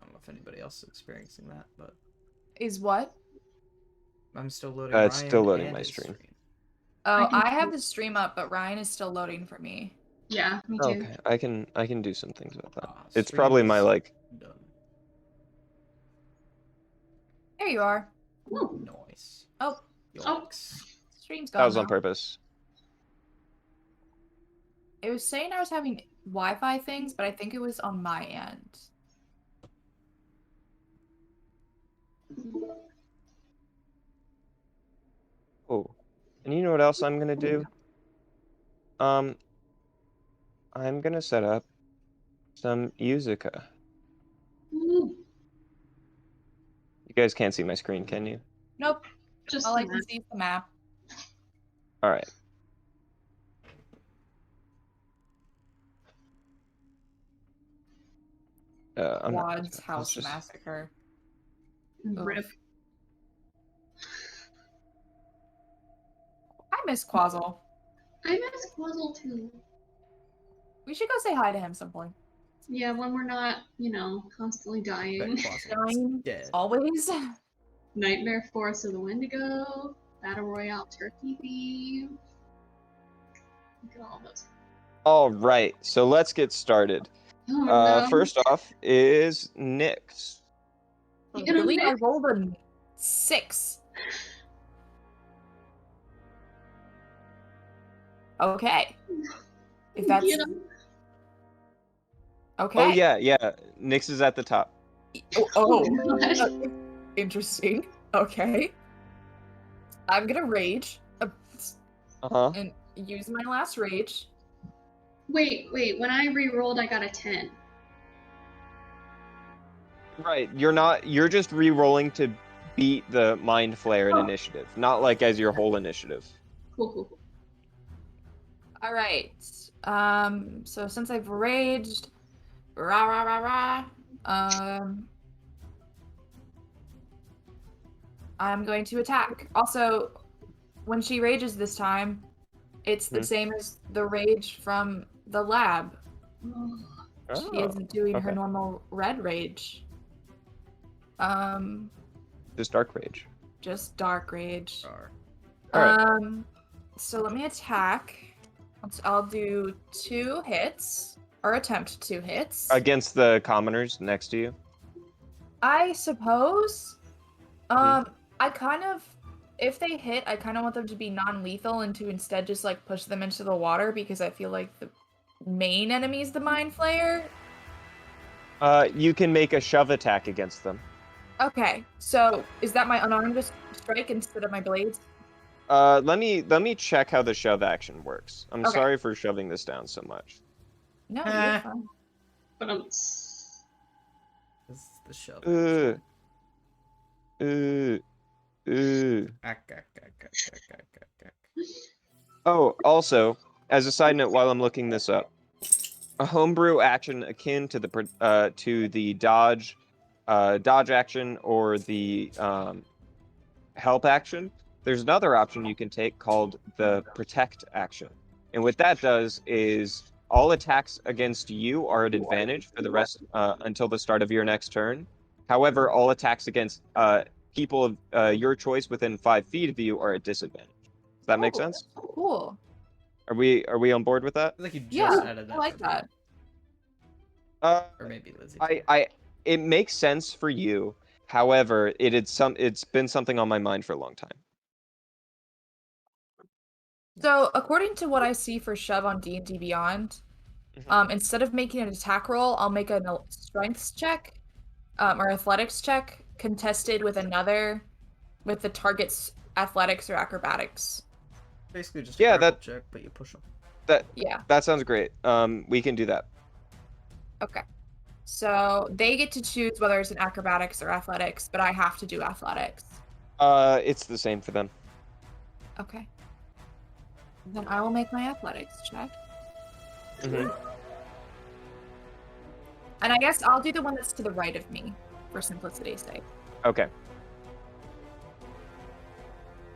I don't know if anybody else is experiencing that, but Is what? I'm still loading It's Ryan still loading and my his stream. Oh, can I have see- the stream up, but Ryan is still loading for me. Yeah, me too. Okay, I can do some things about that. Ah, It's stream probably my is like. done. There you are. Ooh. Noise. Oh, Yikes. stream's That gone was on now. purpose. It was saying I was having Wi-Fi things, but I think it was on my end. Oh, and you know what else I'm gonna do? I'm gonna set up some Musica. Ooh, You guys can't see my screen, can you? Nope. just All I the can map. see is the map. All right. I'm not. Quad's Let's House just. Massacre. Rip. Oof. I miss Quazzle. I miss Quazzle too. We should go say hi to him some point. Yeah, when we're not, constantly Bet dying. Quazzle's Dying dead. always. Nightmare Forest of the Wendigo, Battle Royale Turkey Theme. Look at all those. All right. So let's get started. Oh no. First off is Nyx. You gonna Really? I miss? rolled a 6. Okay. If that's You know? okay. Oh yeah. Nyx is at the top. Oh. Gosh. Interesting. Okay. I'm gonna rage Uh-huh. and use my last rage. Wait. When I re-rolled, I got a 10. Right. You're just re-rolling to beat the Mind Flayer in Oh. initiative, not like as your whole initiative. Cool. All right. So since I've raged, I'm going to attack. Also, when she rages this time, it's the same as the rage from the lab. Oh, She isn't doing her okay. normal red rage. Just Dark Rage. Just dark rage. All right. So let me attack. I'll do 2 hits, or attempt 2 hits. Against the commoners next to you. I suppose. I kind of, if they hit, I kind of want them to be non-lethal and to instead just like push them into the water because I feel like the main enemy is the Mind Flayer. You can make a shove attack against them. Okay, so is that my unarmed strike instead of my blades? Let me check how the shove action works. I'm Okay. sorry for shoving this down so much. No, you're fine. but This is the show. Oh, also, as a side note, while I'm looking this up, a homebrew action akin to the dodge action or the help action. There's another option you can take called the protect action, and what that does is all attacks against you are at advantage for the rest until the start of your next turn. However, all attacks against people of your choice within 5 feet of you are at disadvantage. Does that make sense? Cool. Are we on board with that? I feel like you just Yeah, added that. I like for me. that. Or maybe Lizzie. It makes sense for you. However, it's been something on my mind for a long time. So according to what I see for shove on D&D Beyond, instead of making an attack roll, I'll make a strengths check, or athletics check, contested with with the target's athletics or acrobatics. Basically just Yeah, a grapple check, but you push them. Yeah. That sounds great. We can do that. Okay. So they get to choose whether it's an acrobatics or athletics, but I have to do athletics. It's the same for them. Okay. Then I will make my athletics check. Mm-hmm. And I guess I'll do the one that's to the right of me, for simplicity's sake. Okay.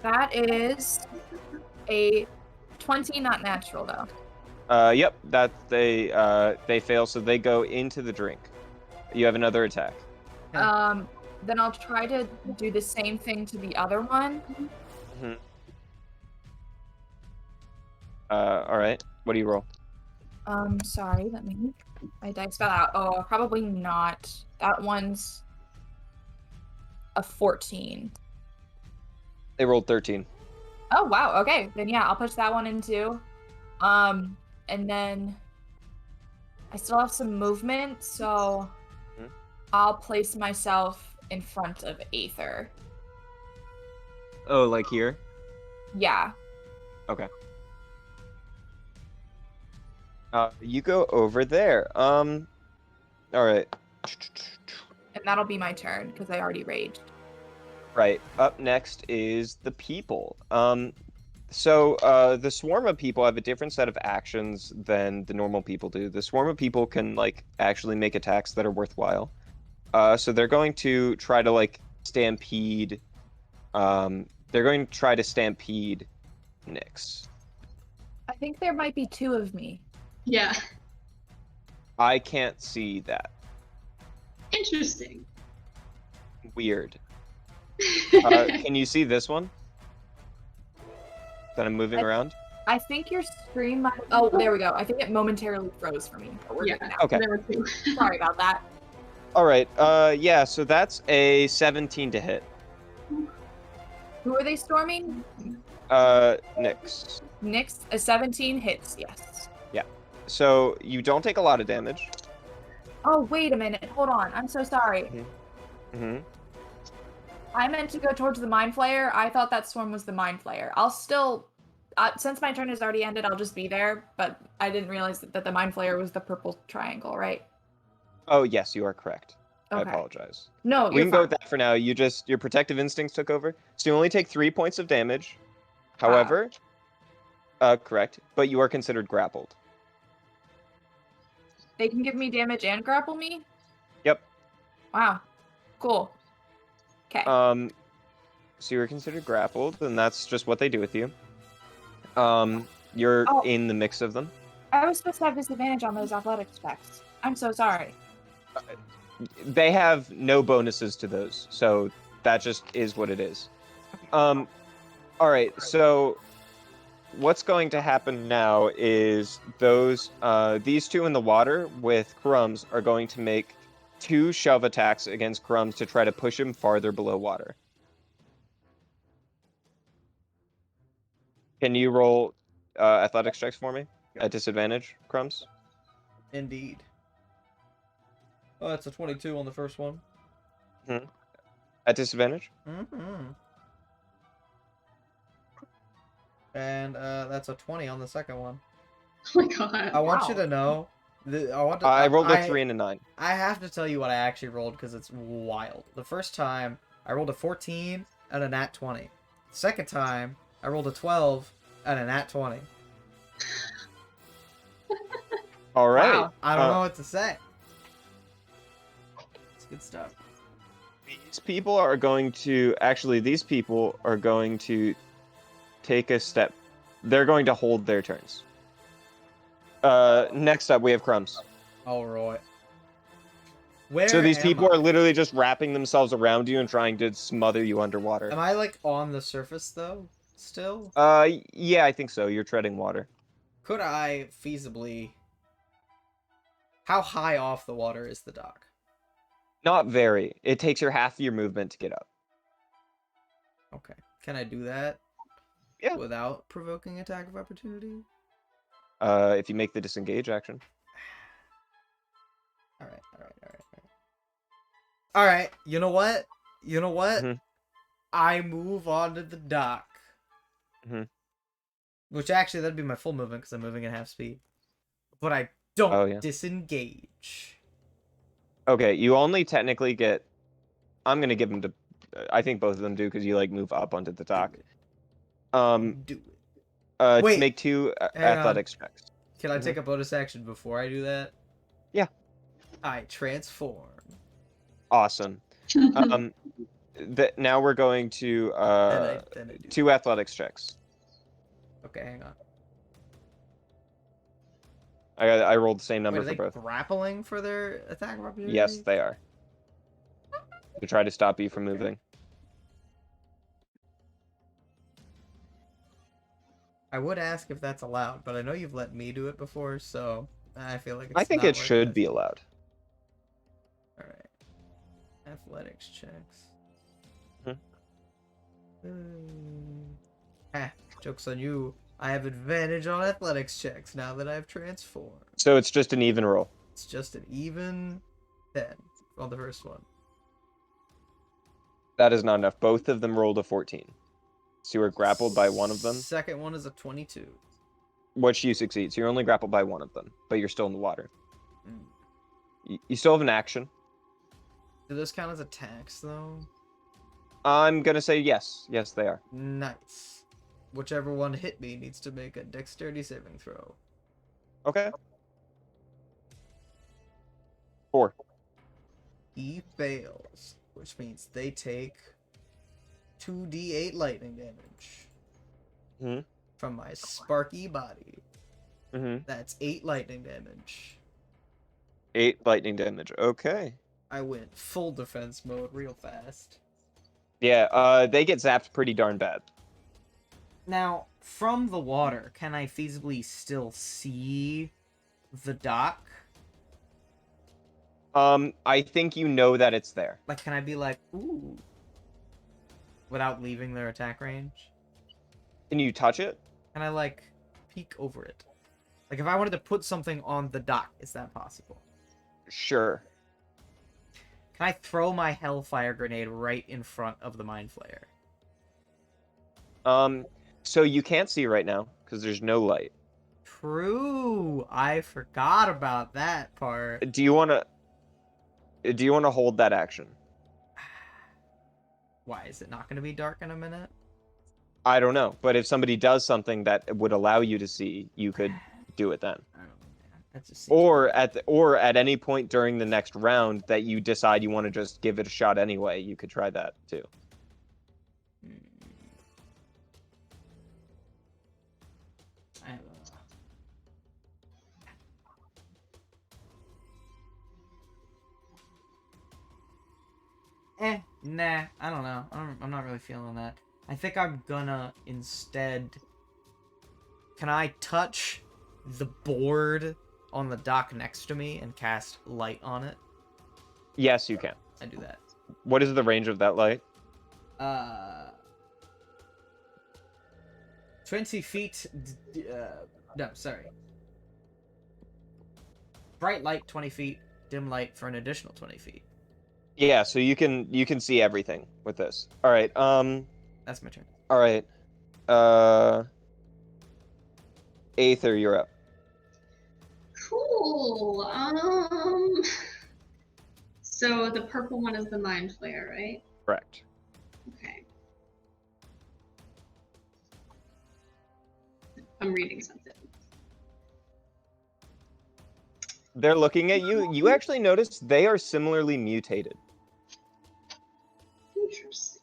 That is a 20, not natural, though. Yep. That they fail, so they go into the drink. You have another attack. Then I'll try to do the same thing to the other one. Mm-hmm. All right. What do you roll? Sorry, let me. My dice fell out. Oh, probably not. That one's a 14. They rolled 13. Oh wow. Okay, then yeah, I'll push that one in too. And then I still have some movement, so I'll place myself in front of Aether. Oh, like here? Yeah. Okay. You go over there. All right. And that'll be my turn because I already raged. Right. Up next is the people. So the swarm of people have a different set of actions than the normal people do. The swarm of people can like actually make attacks that are worthwhile. So they're going to try to like stampede. They're going to try to stampede Nyx. I think there might be 2 of me. Yeah. I can't see that. Interesting. Weird. Can you see this one? That I'm moving around? I think your stream might... Oh, there we go. I think it momentarily froze for me. But we're Yeah. good now. Okay. There were 2. Sorry about that. All right. Yeah. So that's a 17 to hit. Who are they storming? Nyx. Nyx, a 17 hits, yes. Yeah. So you don't take a lot of damage. Oh, wait a minute. Hold on. I'm so sorry. Mm-hmm. I meant to go towards the Mind Flayer. I thought that swarm was the Mind Flayer. I'll still... since my turn has already ended, I'll just be there. But I didn't realize that the Mind Flayer was the purple triangle, right? Oh, yes, you are correct. Okay. I apologize. No, We can go with that for now. Your protective instincts took over. So you only take 3 points of damage. However, correct, but you are considered grappled. They can give me damage and grapple me? Yep. Wow. Cool. Okay. So you're considered grappled, and that's just what they do with you. You're in the mix of them. I was supposed to have disadvantage on those athletics checks. I'm so sorry. They have no bonuses to those, so that just is what it is. All right, so what's going to happen now is these 2 in the water with Crumbs are going to make 2 shove attacks against Crumbs to try to push him farther below water. Can you roll athletics checks for me at disadvantage, Crumbs? Indeed. Oh, that's a 22 on the first one. At disadvantage? Mm-hmm. And that's a 20 on the second one. Oh my god. I want you to know. I rolled a 3 and a 9. I have to tell you what I actually rolled because it's wild. The first time, I rolled a 14 and a nat 20. The second time, I rolled a 12 and a nat 20. All right. Wow. I don't know what to say. It's good stuff. These people are going to take a step. They're going to hold their turns. Next up, we have Crumbs. All right. Where So these am people I? are literally just wrapping themselves around you and trying to smother you underwater. Am I like on the surface though? Still? Yeah, I think so. You're treading water. Could I feasibly... How high off the water is the dock? Not very. It takes your half of your movement to get up. Okay. Can I do that? Yeah. Without provoking attack of opportunity? If you make the disengage action. Alright. Alright, you know what? Mhm. I move onto the dock. Mhm. Which actually, that'd be my full movement because I'm moving at half speed. But I don't disengage. Okay, you only technically get... I'm going to give them to... I think both of them do because you like move up onto the dock. Do it. Wait, make two hang on. athletics checks. Can I take a bonus action before I do that? Yeah. I transform. Awesome. Now we're going to Then I do. two athletics checks. Okay, hang on. I rolled the same number Wait, are for they both. grappling for their attack of opportunity? Yes, they are. To try to stop you from moving. I would ask if that's allowed, but I know you've let me do it before, so I feel like it's I think not it worth should it. be allowed. Alright. Athletics checks. Joke's on you. I have advantage on athletics checks now that I've transformed. So it's just an even roll. It's just an even 10 on the first one. That is not enough. Both of them rolled a 14. So you were grappled by one of them. Second one is a 22. Which you succeed. So you're only grappled by one of them, but you're still in the water. Mm. You still have an action. Do those count as attacks, though? I'm gonna say yes. Yes, they are. Nice. Whichever one hit me needs to make a dexterity saving throw. Okay. 4. He fails, which means they take 2d8 lightning damage Mm-hmm. from my sparky body. Mm-hmm. That's 8 lightning damage. 8 lightning damage. Okay. I went full defense mode real fast. Yeah, they get zapped pretty darn bad. Now, from the water, can I feasibly still see the dock? I think you know that it's there. Like, can I be like, ooh, without leaving their attack range? Can you touch it? Can I, like, peek over it? Like, if I wanted to put something on the dock, is that possible? Sure. Can I throw my Hellfire Grenade right in front of the Mind Flayer? So you can't see right now, because there's no light. True! I forgot about that part. Do you wanna hold that action? Why, is it not going to be dark in a minute? I don't know, but if somebody does something that would allow you to see, you could do it then. I don't know, man. That just seems Or at any point during the next round that you decide you want to just give it a shot anyway, you could try that too. Nah, I don't know. I'm not really feeling that. I think I'm gonna instead... Can I touch the board on the dock next to me and cast light on it? Yes, you can. I do that. What is the range of that light? 20 feet... no, sorry. Bright light, 20 feet. Dim light for an additional 20 feet. Yeah, so you can see everything with this. All right. That's my turn. All right. Aether, you're up. Cool. So the purple one is the Mind Flayer, right? Correct. Okay. I'm reading something. They're looking at you. You actually notice they are similarly mutated. Interesting.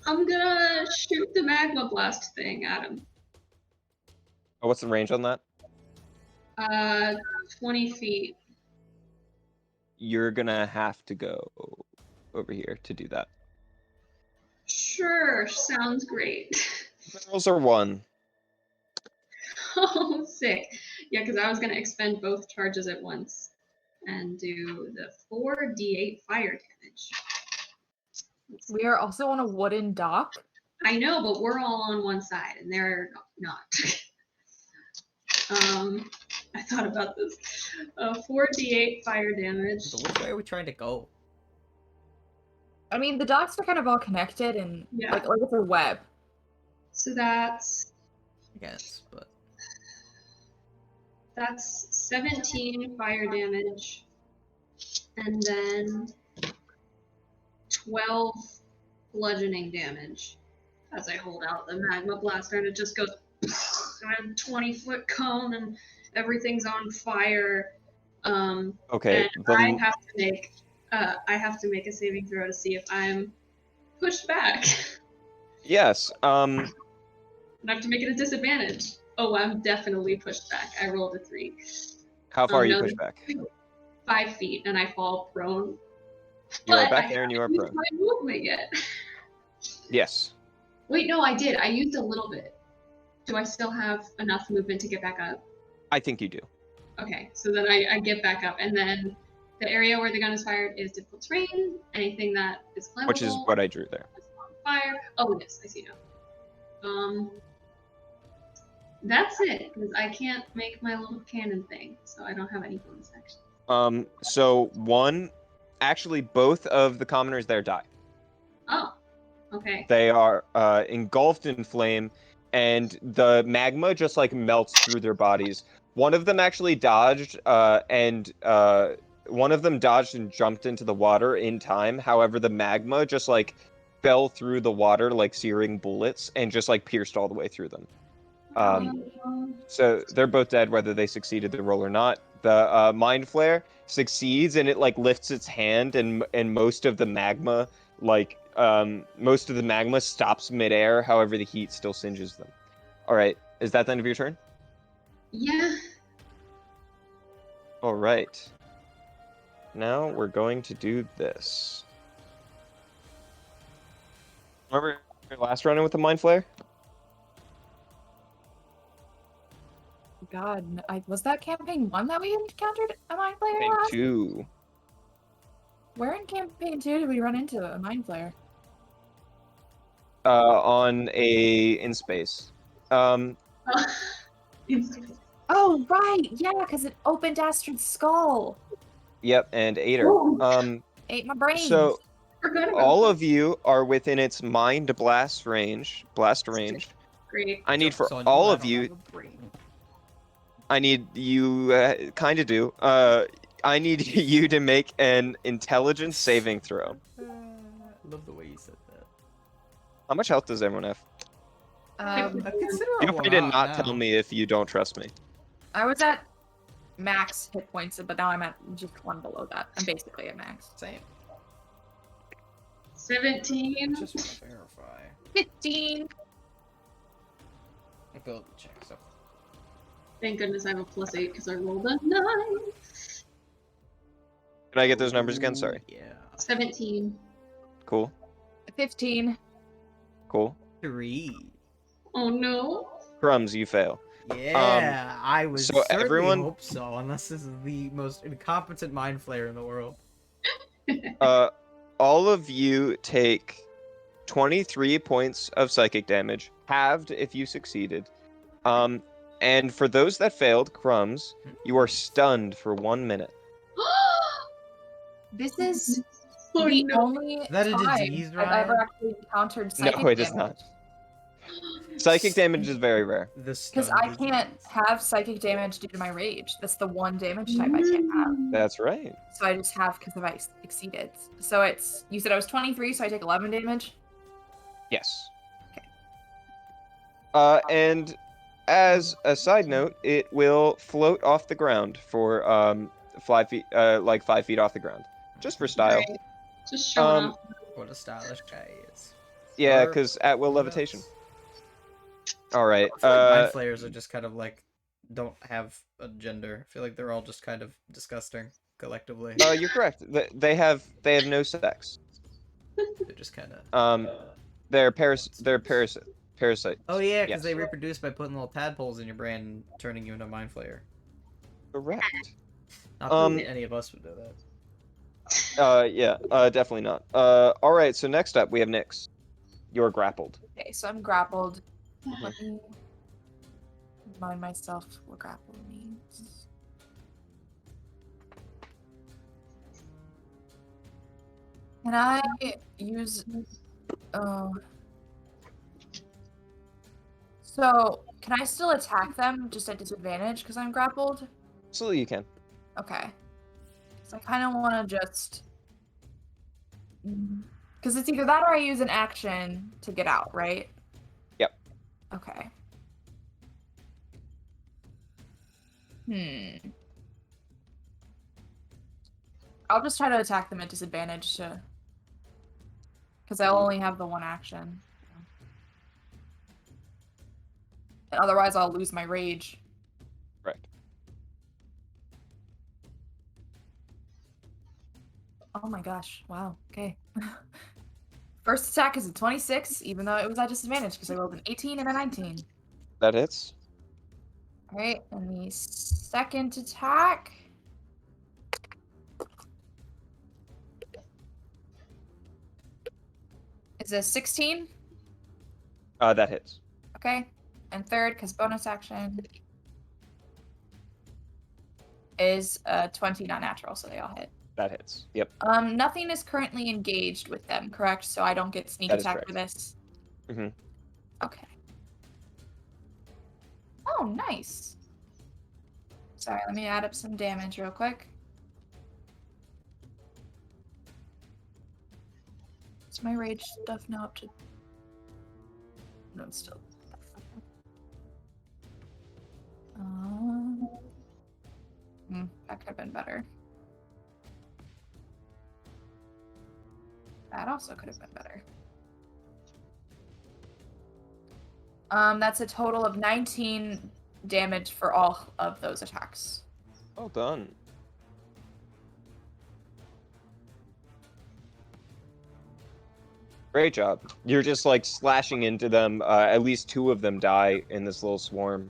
I'm gonna shoot the magma blast thing at him. Oh, what's the range on that? 20 feet. You're gonna have to go over here to do that. Sure, sounds great. Barrels are 1. Oh, sick. Yeah, because I was gonna expend both charges at once and do the 4d8 fire damage. We are also on a wooden dock. I know, but we're all on one side, and they're not. I thought about this. 4d8 fire damage. So which way are we trying to go? I mean, the docks are kind of all connected and Yeah. like it's a web. So that's I guess, but... That's 17 fire damage. And then 12 bludgeoning damage as I hold out the magma blaster, and it just goes a 20-foot cone, and everything's on fire. Okay. And I have to make a saving throw to see if I'm pushed back. Yes. And I have to make it a disadvantage. Oh, I'm definitely pushed back. I rolled a 3. How far are you no, pushed back? 5 feet, and I fall prone. You are But back I there and you are haven't prone. used my movement yet. Yes. Wait, no, I did. I used a little bit. Do I still have enough movement to get back up? I think you do. Okay, so then I get back up, and then the area where the gun is fired is difficult terrain. Anything that is flammable, Which is what I drew there. is on fire. Oh yes, I see now. That's it, because I can't make my little cannon thing, so I don't have any bonus action. So actually both of the commoners there die. Oh, okay. They are engulfed in flame, and the magma just like melts through their bodies. One of them actually dodged, and one of them dodged and jumped into the water in time. However, the magma just like fell through the water like searing bullets and just like pierced all the way through them. So they're both dead, whether they succeeded the roll or not. The Mind Flare succeeds, and it like lifts its hand, and most of the magma stops midair. However, the heat still singes them. All right, is that the end of your turn? Yeah. All right. Now we're going to do this. Remember your last run-in with the Mind Flare? God, was that campaign 1 that we encountered a mind flayer Campaign last? 2. Where in campaign 2 did we run into a mind flayer? In space. Oh right, yeah, because it opened Astrid's skull. Yep, and Ader. Ate my brains. So Forgot about all that. of you are within its mind blast range. Great. I need for So all I of don't you. have a brain. I need you. Kind of do. I need you to make an intelligence saving throw. I love the way you said that. How much health does everyone have? A considerable Feel free to amount not now. tell me if you don't trust me. I was at max hit points, but now I'm at just 1 below that. I'm basically at max. Same. 17. Just want to verify. 15. Ability check. So Thank goodness I have a +8 because I rolled a 9. Can I get those numbers again? Sorry. Yeah. 17. Cool. 15. Cool. 3. Oh no. Crumbs, you fail. Yeah, I was so certainly everyone- hope so, unless this is the most incompetent mind flayer in the world. All of you take 23 points of psychic damage, halved if you succeeded. And for those that failed, Crumbs, you are stunned for 1 minute. This is Oh the no. only Is that a time disease, I've ever Ryan? actually encountered No, psychic it is damage. not. Psychic damage is very rare. Because I can't have psychic damage due to my rage. That's the one damage type I can't have. That's right. So I just have because I exceeded. So it's, you said I was 23, so I take 11 damage? Yes. Okay. And as a side note, it will float off the ground for 5 feet, like 5 feet off the ground, just for style. Right. Just showing off. What a stylish guy he is. Yeah, Or because at will who levitation. knows? All right. I feel like mind flayers are just kind of like don't have a gender. I feel like they're all just kind of disgusting collectively. You're correct. They have no sex. They're just kind of. They're parasite. Oh yeah, because Yes. they reproduce by putting little tadpoles in your brain and turning you into a mind flayer. Correct. Not that any of us would do that. Yeah. Definitely not. All right. So next up, we have Nyx. You're grappled. Okay, so I'm grappled. Let me remind myself what grapple means. Can I use... So, can I still attack them just at disadvantage because I'm grappled? Absolutely, you can. Okay. So I kind of want to just... Because it's either that or I use an action to get out, right? Yep. Okay. I'll just try to attack them at disadvantage to... Because I'll only have the one action. And otherwise I'll lose my rage. Right. Oh my gosh. Wow. Okay. First attack is a 26, even though it was at disadvantage because I rolled an 18 and a 19. That hits. Alright, and the second attack is a 16. That hits. Okay. And third, because bonus action, is a 20 not natural, so they all hit. That hits. Yep. Nothing is currently engaged with them, correct? So I don't get sneak That is attack correct. for this? Mm-hmm. Okay. Oh, nice. Sorry, let me add up some damage real quick. Is my rage stuff now up to... No, it's still... that could have been better. That also could have been better. That's a total of 19 damage for all of those attacks. Well done. Great job. You're just like slashing into them. At least 2 of them die in this little swarm.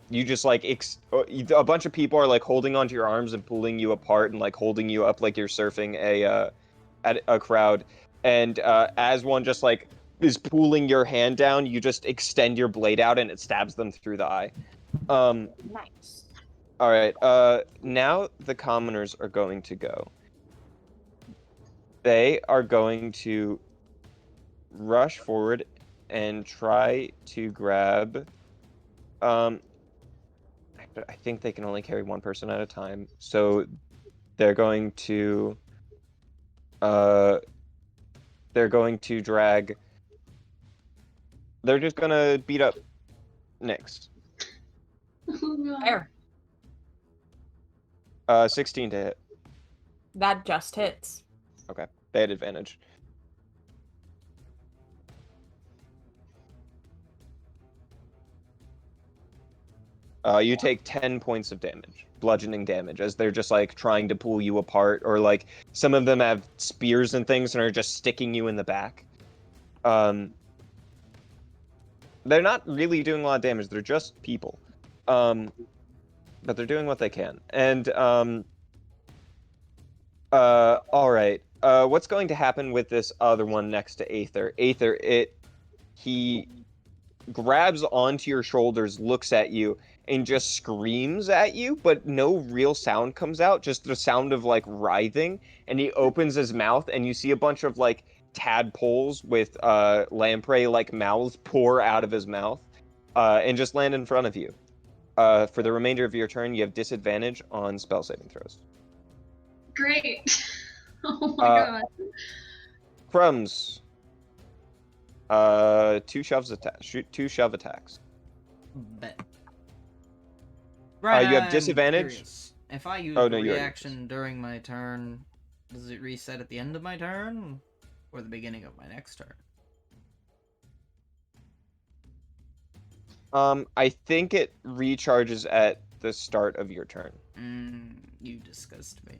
You just like a bunch of people are like holding onto your arms and pulling you apart and like holding you up like you're surfing at a crowd. And as one just like is pulling your hand down, you just extend your blade out and it stabs them through the eye. Nice. All right. Now the commoners are going to go. They are going to rush forward and try to grab. I think they can only carry one person at a time, so they're going to. They're going to drag. They're just gonna beat up Nyx. Oh god. There. 16 to hit. That just hits. Okay, they had advantage. You take 10 points of damage, bludgeoning damage, as they're just like trying to pull you apart, or like some of them have spears and things and are just sticking you in the back. They're not really doing a lot of damage. They're just people, but they're doing what they can. And all right. What's going to happen with this other one next to Aether? Aether, he grabs onto your shoulders, looks at you, and just screams at you, but no real sound comes out, just the sound of like writhing. And he opens his mouth, and you see a bunch of like tadpoles with lamprey like mouths pour out of his mouth, and just land in front of you. For the remainder of your turn, you have disadvantage on spell saving throws. Great. Oh my god. Crumbs. 2 shove attacks. Bet. Right, you have I'm disadvantage? curious. If I use Oh, a no, you're reaction during my turn, does it reset at the end of my turn? Or the beginning of my next turn? I think it recharges at the start of your turn. You disgust me.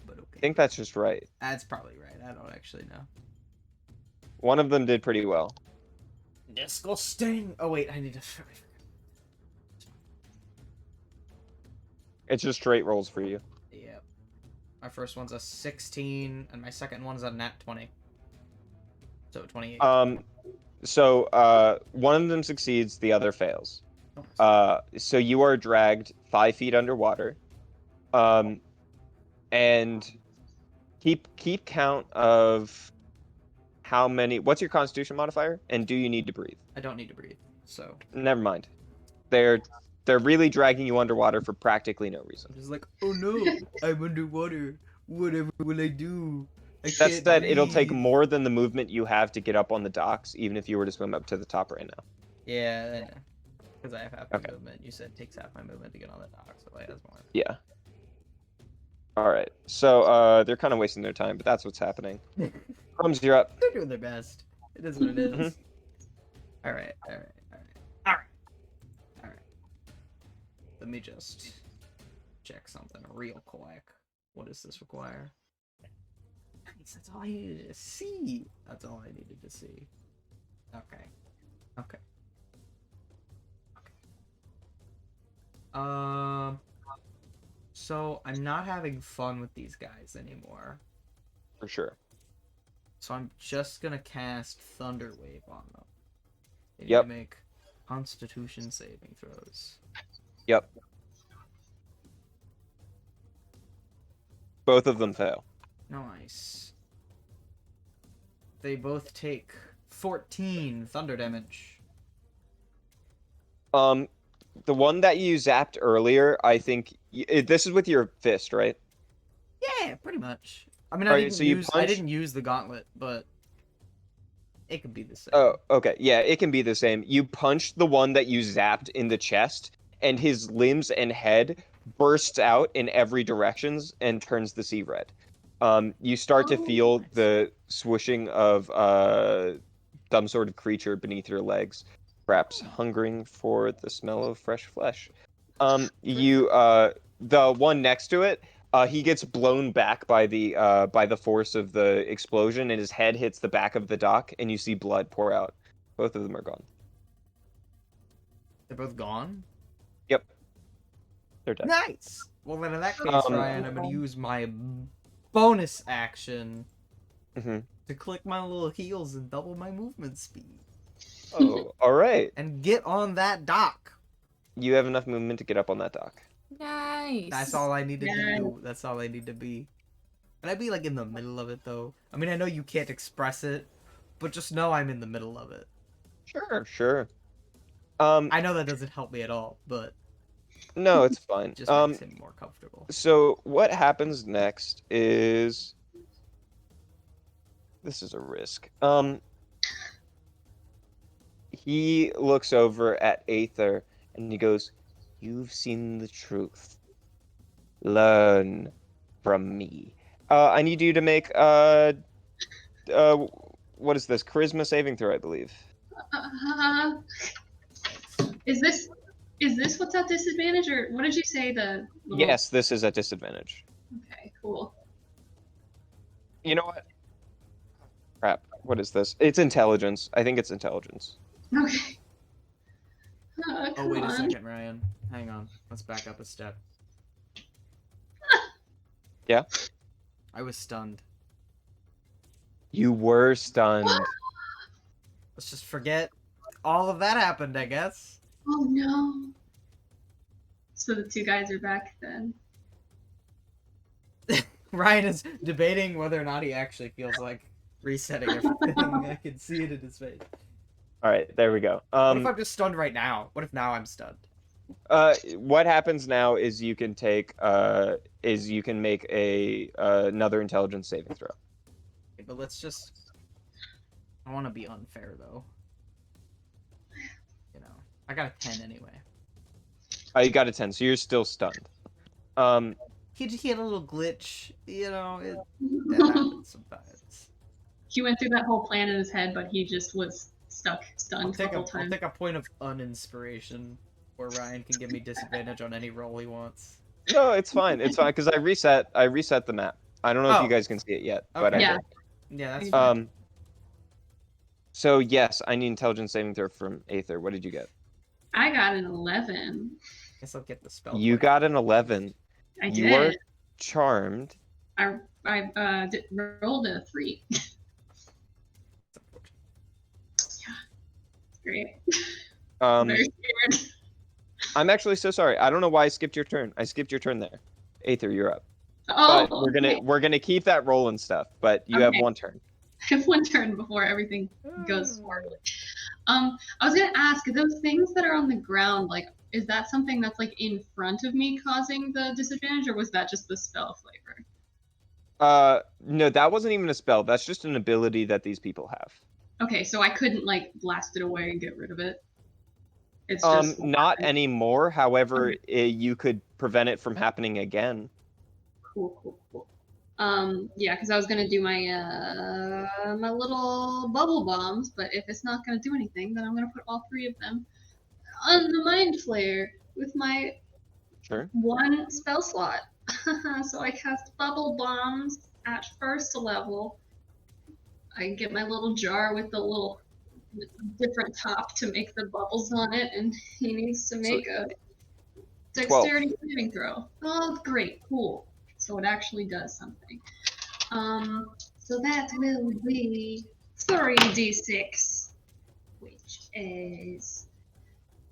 But okay. I think that's just right. That's probably right. I don't actually know. One of them did pretty well. Disgusting! Oh wait, I need to... It's just straight rolls for you. Yep. My first one's a 16, and my second one's a nat 20. So 28. So one of them succeeds, the other fails. So you are dragged 5 feet underwater. And keep count of how many. What's your Constitution modifier? And do you need to breathe? I don't need to breathe, so. Never mind. They're really dragging you underwater for practically no reason. I'm just like, oh no, I'm underwater. Whatever will I do? I That can't said, it'll take breathe. more than the movement you have to get up on the docks, even if you were to swim up to the top right now. Yeah, I know. Because I have half my Okay. movement. You said it takes half my movement to get on the dock, so it has more. Yeah. All right. So they're kind of wasting their time, but that's what's happening. Crumbs, you're up. They're doing their best. It is what it is. Mhm. All right. All right. Let me just check something real quick. What does this require? Nice, that's all I needed to see. That's all I needed to see. Okay. So I'm not having fun with these guys anymore. For sure. So I'm just gonna cast Thunder Wave on them. They need Yep. to make Constitution saving throws. Yep. Both of them fail. Nice. They both take 14 thunder damage. The one that you zapped earlier, I think this is with your fist, right? Yeah, pretty much. I mean, Alright, so you I punch- didn't use the gauntlet, but it could be the same. Oh, okay. Yeah, it can be the same. You punched the one that you zapped in the chest, and his limbs and head bursts out in every directions and turns the sea red. You start to feel nice. the swooshing of some sort of creature beneath your legs, perhaps hungering for the smell of fresh flesh. The one next to it, he gets blown back by the force of the explosion, and his head hits the back of the dock, and you see blood pour out. Both of them are gone. They're both gone? Yep. They're dead. Nice! Well, then in that case, Um, Ryan, I'm gonna use my bonus action Mhm. to click my little heels and double my movement speed. Oh, all right. And get on that dock. You have enough movement to get up on that dock. Nice. That's all I needed to Yeah. do. That's all I need to be. Can I be like in the middle of it though? I mean, I know you can't express it, but just know I'm in the middle of it. Sure. I know that doesn't help me at all, but No, it's fine. it just makes him more comfortable. So what happens next is this is a risk. He looks over at Aether and he goes, "You've seen the truth. Learn from me. I need you to make what is this? Charisma saving throw, I believe. Is this what's at disadvantage, or what did you say? The little... Yes, this is at disadvantage. Okay, cool. You know what? Crap. What is this? It's intelligence. I think it's intelligence. Okay. Oh, Come wait a on. second, Ryan. Hang on. Let's back up a step. Yeah? I was stunned. You were stunned. Let's just forget all of that happened, I guess. Oh no. So the two guys are back then. Ryan is debating whether or not he actually feels like resetting everything. I can see it in his face. All right, there we go. What if I'm just stunned right now? What if now I'm stunned? What happens now is you can take make a another intelligence saving throw. Okay, but let's just. I want to be unfair though. You know, I got a 10 anyway. You got a 10, so you're still stunned. He had a little glitch. You know, it happens sometimes. He went through that whole plan in his head, but he just was stunned the whole I'll time. take a point of uninspiration, where Ryan can give me disadvantage on any roll he wants. No, it's fine. It's fine because I reset the map. I don't know if you guys can see it yet, but I Okay. Yeah. did. Yeah, that's fine. So yes, I need intelligence saving throw from Aether. What did you get? I got an 11. Guess I'll get the spell. You point. got an 11. I You did. are charmed. I rolled a 3. Great. Very scared. I'm actually so sorry. I don't know why I skipped your turn. I skipped your turn there. Aether, you're up. Oh, But we're gonna keep that roll and stuff. But you have Okay. one turn. I have one turn before everything goes horribly. I was gonna ask, those things that are on the ground, like, is that something that's like in front of me causing the disadvantage, or was that just the spell flavor? No, that wasn't even a spell. That's just an ability that these people have. Okay, so I couldn't like blast it away and get rid of it. It's just Not anymore. However, Okay. you could prevent it from happening again. Cool. Yeah, because I was gonna do my my little bubble bombs, but if it's not gonna do anything, then I'm gonna put all 3 of them on the mind flayer with my Sure. 1 spell slot. So I cast bubble bombs at 1st level. I get my little jar with the little different top to make the bubbles on it, and he needs to make a 12. dexterity saving throw. Oh, great, cool. So it actually does something. So that will be 3d6, which is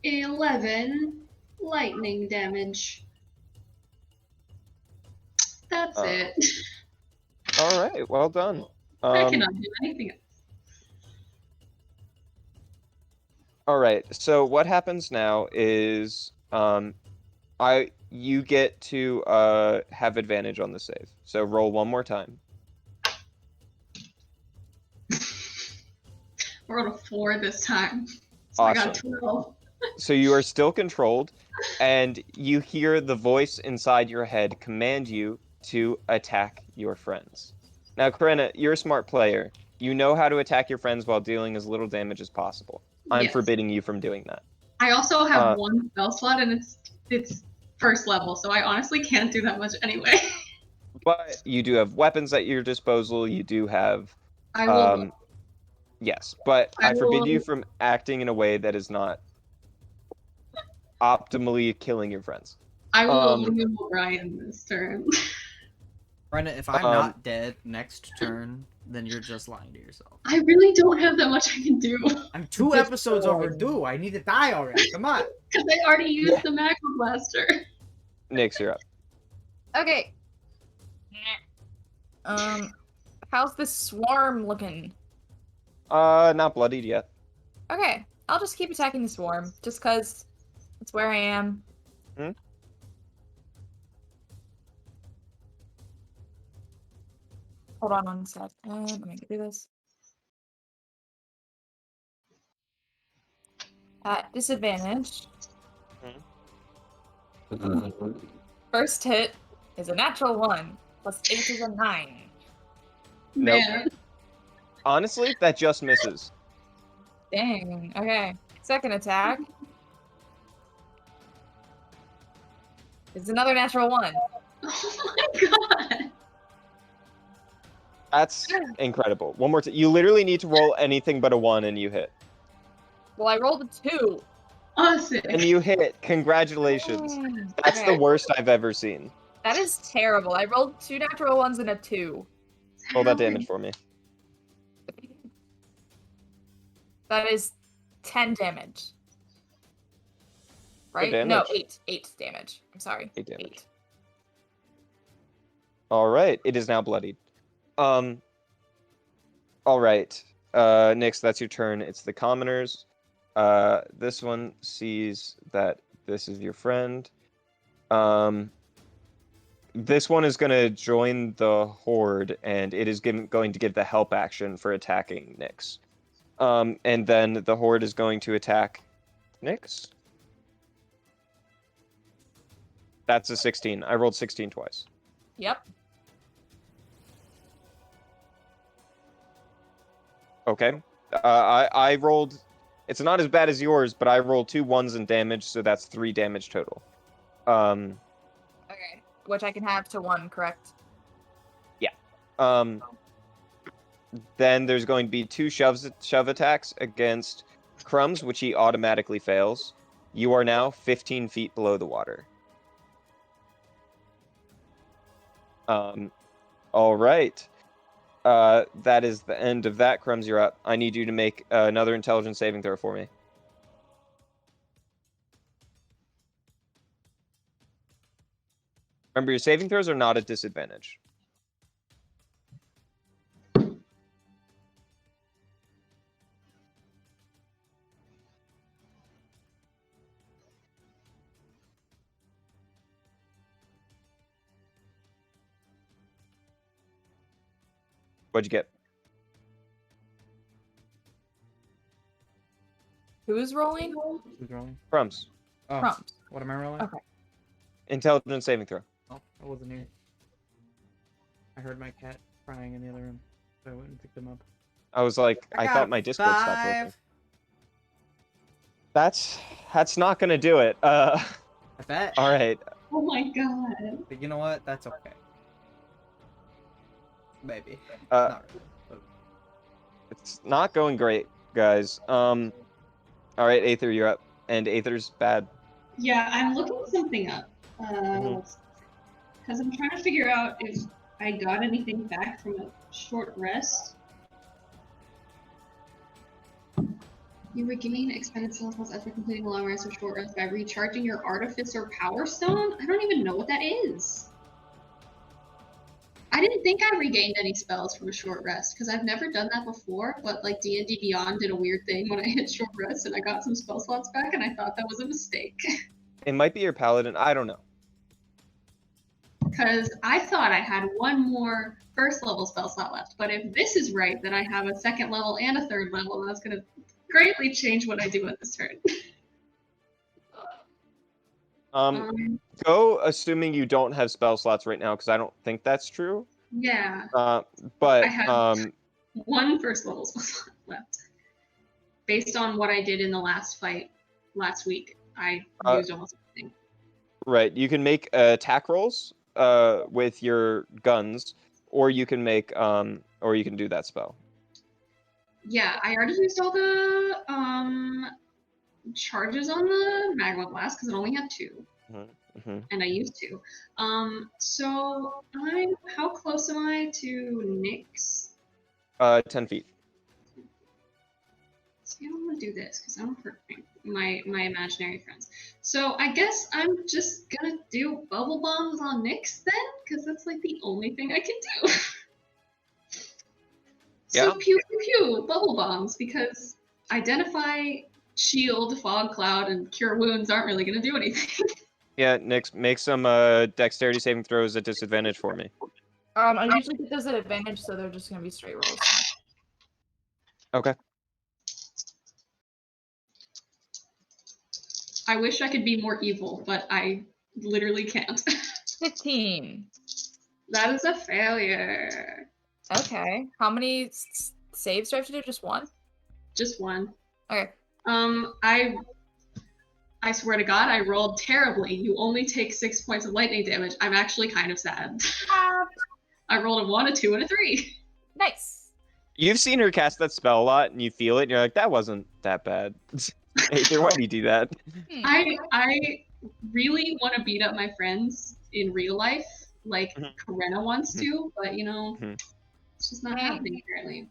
11 lightning damage. That's it. All right, well done. I cannot do anything else. All right, so what happens now is you get to have advantage on the save. So roll one more time. I rolled a 4 this time. So I got Awesome. 12. So you are still controlled, and you hear the voice inside your head command you to attack your friends. Now, Corinna, you're a smart player. You know how to attack your friends while dealing as little damage as possible. I'm Yes. forbidding you from doing that. I also have 1 spell slot, and it's 1st level, so I honestly can't do that much anyway. But you do have weapons at your disposal. You do have, I will. yes. But I I forbid will. you from acting in a way that is not optimally killing your friends. I will remove Ryan this turn. Brenda, if I'm not dead next turn, then you're just lying to yourself. I really don't have that much I can do. I'm 2 episodes overdue. I need to die already. Come on. Because I already used the Macro Blaster. Nyx, you're up. Okay. How's this swarm looking? Not bloodied yet. Okay, I'll just keep attacking the swarm, just cause it's where I am. Hmm? Hold on 1 sec. Let me do this. At disadvantage. First hit is a natural 1, plus 8 is a 9. Nope. Man. Honestly, that just misses. Dang. Okay. Second attack is another natural 1. Oh my god. That's incredible. One more time. You literally need to roll anything but a 1 and you hit. Well, I rolled a 2. Awesome. And you hit. Congratulations. That's Okay. the worst I've ever seen. That is terrible. I rolled 2 natural 1s and a 2. Roll that damage for me. That is 10 damage. Right? damage. No, 8. 8 damage. I'm sorry. 8 damage. All right. It is now bloodied. All right. Nyx, that's your turn. It's the commoners. This one sees that this is your friend. This one is going to join the horde, and it is going to give the help action for attacking Nyx. And then the horde is going to attack Nyx. That's a 16. I rolled 16 twice. Yep. Okay. I rolled... It's not as bad as yours, but I rolled 2 1s in damage, so that's 3 damage total. Okay. Which I can have to 1, correct? Yeah. Then there's going to be 2 shove attacks against Crumbs, which he automatically fails. You are now 15 feet below the water. All right. That is the end of that. Crumbs, you're up. I need you to make another intelligence saving throw for me. Remember, your saving throws are not at disadvantage. What'd you get? Who's rolling? Who's rolling? Crumbs. Oh, Crumbs. what am I rolling? Okay. Intelligence saving throw. Oh, I wasn't here. I heard my cat crying in the other room, so I went and picked him up. I was like, I thought my Discord stopped working. That's not gonna do it. I bet. All right. Oh my god. But you know what? That's okay. Maybe. Uh, Not really. But... It's not going great, guys. All right, Aether, you're up, and Aether's bad. Yeah, I'm looking something up. Mhm. Because I'm trying to figure out if I got anything back from a short rest. You regain expended spell slots after completing a long rest or short rest by recharging your Artificer Power Stone? I don't even know what that is. I didn't think I regained any spells from a short rest, because I've never done that before, but like D&D Beyond did a weird thing when I hit short rest and I got some spell slots back, and I thought that was a mistake. It might be your paladin. I don't know. Because I thought I had one more first level spell slot left, but if this is right, then I have a second level and a third level, and that's going to greatly change what I do at this turn. Go assuming you don't have spell slots right now, because I don't think that's true. Yeah. But I have one first level spell slot left. Based on what I did in the last fight last week, I used almost everything. Right, you can make attack rolls with your guns, or you can make or you can do that spell. Yeah, I already used all the charges on the magma blast because it only had 2. Mm-hmm. And I used 2. So how close am I to Nyx? 10 feet. See, I don't want to do this because I don't hurt my imaginary friends. So I guess I'm just gonna do bubble bombs on Nyx then, because that's like the only thing I can do. So pew pew pew, bubble bombs, because identify, shield, fog cloud, and cure wounds aren't really gonna do anything. Yeah, Nyx, make some dexterity saving throws at disadvantage for me. I usually get those at advantage, so they're just gonna be straight rolls. Okay. I wish I could be more evil, but I literally can't. 15. That is a failure. Okay. How many saves do I have to do? Just one? Just one. Okay. I swear to God, I rolled terribly. You only take 6 points of lightning damage. I'm actually kind of sad. I rolled a 1, a 2, and a 3. Nice. You've seen her cast that spell a lot, and you feel it, and you're like, that wasn't that bad. Aether, why do you do that? I really want to beat up my friends in real life, like Karena wants to, but you know, it's just not happening apparently.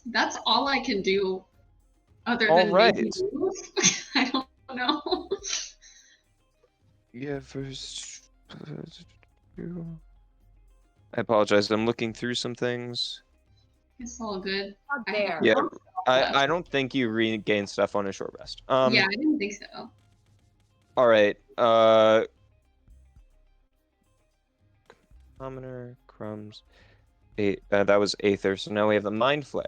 That's all I can do, other than maybe move. I don't know. Yeah, first. I apologize. I'm looking through some things. It's all good. Not there. Yeah, I don't think you regain stuff on a short rest. Yeah, I didn't think so. All right. Commoner, Crumbs. That was Aether. So now we have the Mind Flare.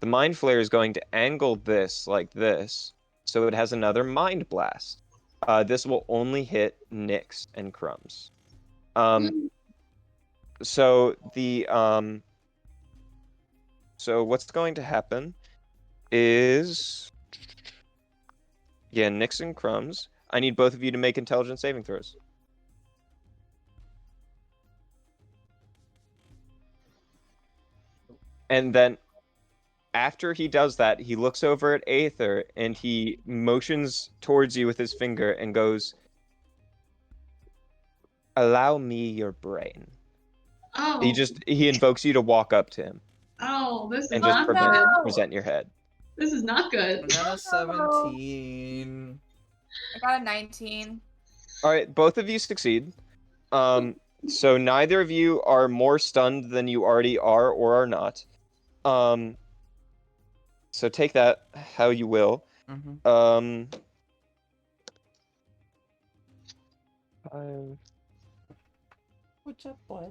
The Mind Flare is going to angle this like this, so it has another Mind Blast. This will only hit Nyx and Crumbs. So the so what's going to happen is, yeah, Nyx and Crumbs. I need both of you to make intelligence saving throws. And then after he does that, he looks over at Aether and he motions towards you with his finger and goes, "Allow me your brain." Oh. He invokes you to walk up to him. Oh, this is and not just good. present your head. This is not good. I got a 17. I got a 19. All right, both of you succeed. So neither of you are more stunned than you already are or are not. So take that how you will. Mm-hmm. 5. What's up, boy?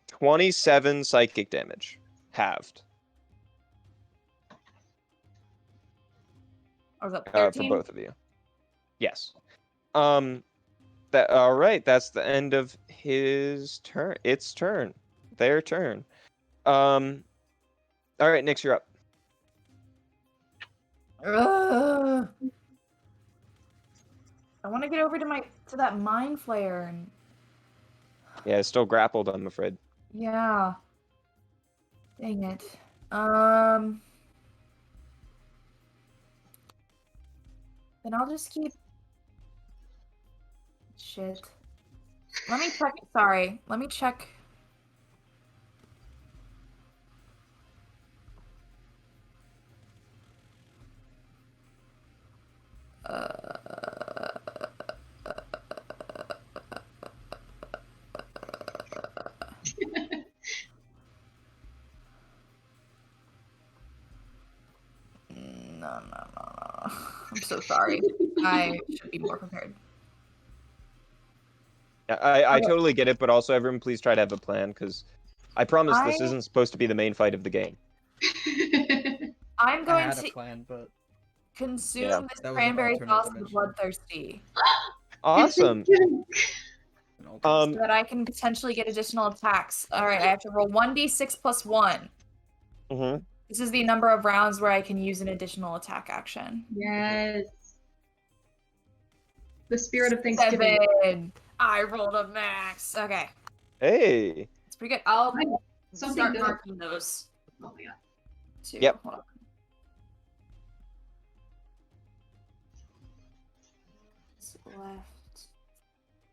27 psychic damage, halved. Or was that For 13? both of you. Yes. All right. That's the end of his turn. Its turn. Their turn. All right, Nyx, you're up. Ugh. I want to get over to that mind flayer and Yeah, it's still grappled, I'm afraid. yeah. Dang it. Then I'll just keep. Shit. Let me check. Sorry. Let me check. No. I'm so sorry. I should be more prepared. Yeah, I totally get it, but also everyone please try to have a plan, because I promise this isn't supposed to be the main fight of the game. I'm I going had a to plan, but consume Yeah. this That was an cranberry alternate sauce with dimension. bloodthirsty Awesome. so that I can potentially get additional attacks. All right, I have to roll 1d6 plus 1. Mm-hmm. This is the number of rounds where I can use an additional attack action. Yes. The spirit of Thanksgiving. 7. I rolled a max. Okay, Hey. it's pretty good. I'll Something start good. marking those Oh my god. too. Yep. Hold on.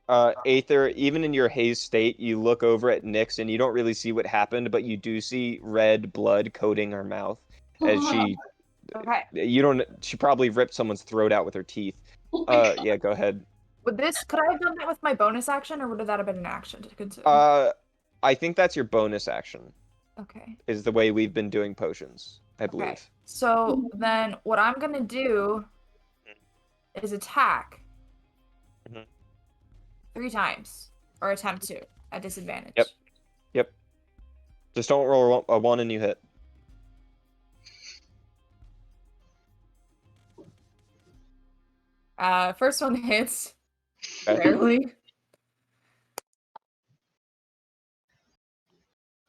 Left. Aether, even in your haze state, you look over at Nyx and you don't really see what happened, but you do see red blood coating her mouth as she. Okay. She probably ripped someone's throat out with her teeth. Oh my god. Yeah, go ahead. Could I have done that with my bonus action, or would that have been an action to consider? I think that's your bonus action. Okay. Is the way we've been doing potions, I believe. Okay. So then what I'm gonna do is attack Mhm. 3 times, or attempt to, at disadvantage. Yep. Just don't roll a 1 and you hit. First one hits. Okay. Barely.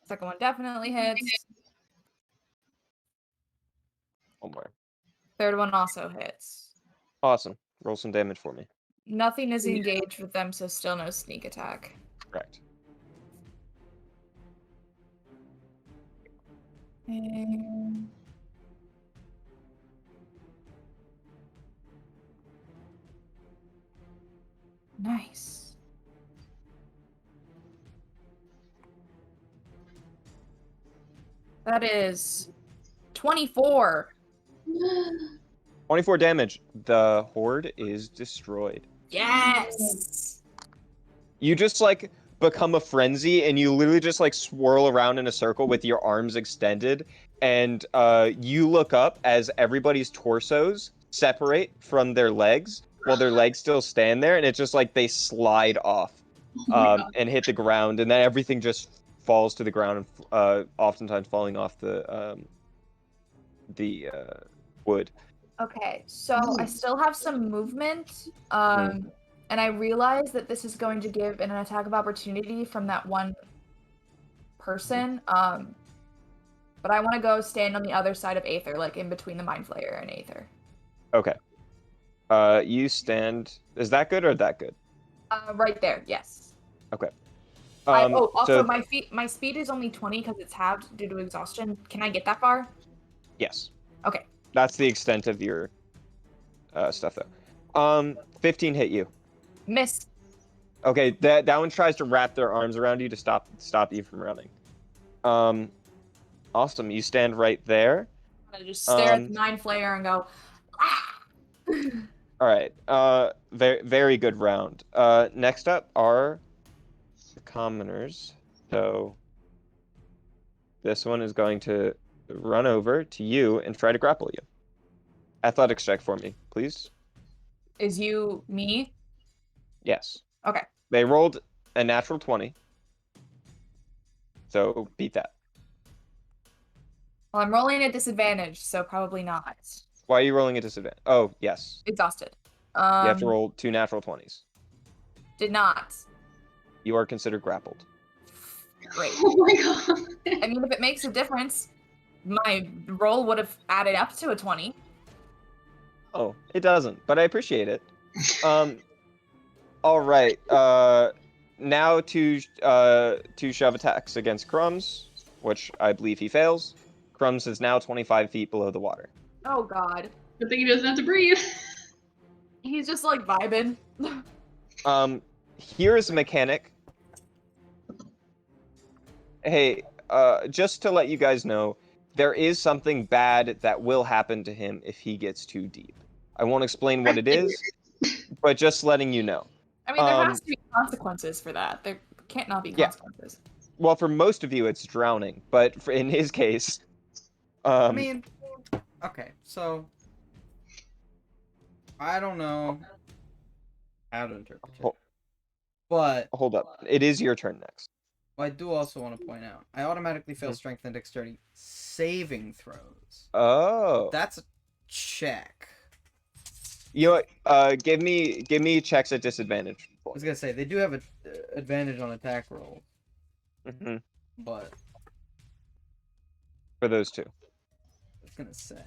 Second one definitely hits. One more. Third one also hits. Awesome. Roll some damage for me. Nothing is engaged with them, so still no sneak attack. Correct. Nice. That is 24. 24 damage. The horde is destroyed. Yes. You just like become a frenzy and you literally just like swirl around in a circle with your arms extended, and you look up as everybody's torsos separate from their legs while their legs still stand there, and it's just like they slide off and hit the ground, and then everything just falls to the ground, oftentimes falling off the wood. Okay, so I still have some movement, and I realize that this is going to give an attack of opportunity from that one person, but I want to go stand on the other side of Aether, like in between the Mind Flayer and Aether. Okay. You stand. Is that good or that good? Right there, yes. Okay. Also, so my speed is only 20 because it's halved due to exhaustion. Can I get that far? yes. Okay. That's the extent of your stuff, though. 15 hit you. Miss. Okay, that one tries to wrap their arms around you to stop you from running. Awesome. You stand right there. I just stare at the Mind Flayer and go, ah! All right. Very very good round. Next up are the commoners. So this one is going to run over to you and try to grapple you. Athletics check for me, please. Is you me? Yes. Okay. They rolled a natural 20. So beat that. Well, I'm rolling at disadvantage, so probably not. Why are you rolling a disadvantage? Oh, yes. Exhausted. You have to roll 2 natural 20s. Did not. You are considered grappled. Great. Oh my god. I mean, if it makes a difference, my roll would have added up to a 20. Oh, it doesn't, but I appreciate it. All right. Now to shove attacks against Crumbs, which I believe he fails. Crumbs is now 25 feet below the water. Oh god. Good thing he doesn't have to breathe. He's just like vibing. Here is a mechanic. Hey, just to let you guys know, there is something bad that will happen to him if he gets too deep. I won't explain what it is, but just letting you know. I mean, there has to be consequences for that. There can't not be consequences. Well, for most of you, it's drowning, but in his case, I mean, okay, so I don't know how to interpret it, but hold up, it is your turn next. I do also want to point out I automatically fail strength and dexterity saving throws. Oh, That's a check. you know what? Give me checks at disadvantage. I was gonna say they do have an advantage on attack rolls, but For those two. I was gonna say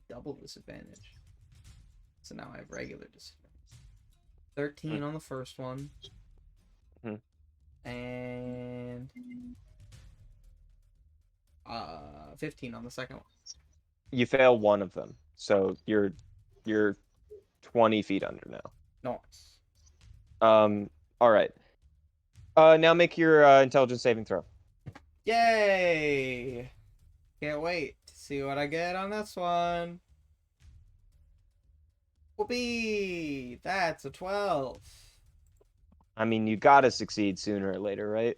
double disadvantage. So now I have regular disadvantage. 13 on the first one. And 15 on the second one. You fail one of them, so you're 20 feet under now. Nice. All right. Now make your intelligence saving throw. Yay! Can't wait to see what I get on this one. Whoopee! That's a 12. I mean, you gotta succeed sooner or later, right?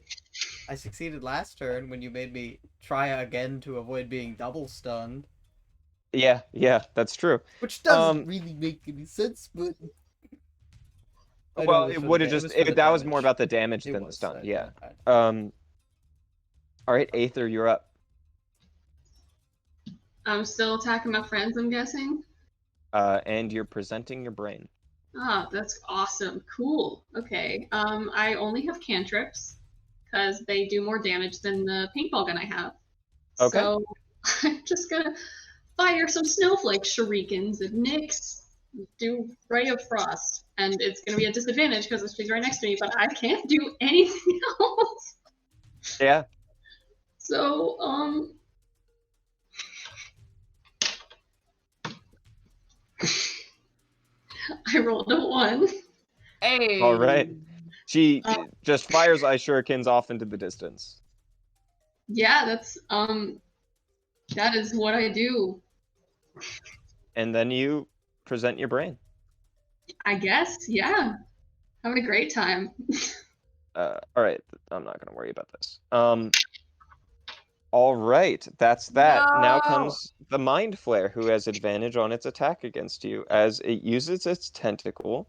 I succeeded last turn when you made me try again to avoid being double stunned. Yeah, that's true. Which doesn't really make any sense, but... Well, it would have just... that was more about the damage than the stun, yeah. Alright, Aether, you're up. I'm still attacking my friends, I'm guessing. And you're presenting your brain. Ah, that's awesome. Cool. Okay. I only have cantrips because they do more damage than the paintball gun I have. Okay. So I'm just gonna fire some snowflake shurikens at Nyx, do Ray of Frost, and it's gonna be a disadvantage because she's right next to me, but I can't do anything else. Yeah. So, I rolled a 1. Hey. All right. She just fires ice shurikens off into the distance. Yeah, that is what I do. And then you present your brain. I guess, yeah. Having a great time. All right. I'm not gonna worry about this. All right. That's that. No. Now comes the Mind Flare, who has advantage on its attack against you as it uses its tentacle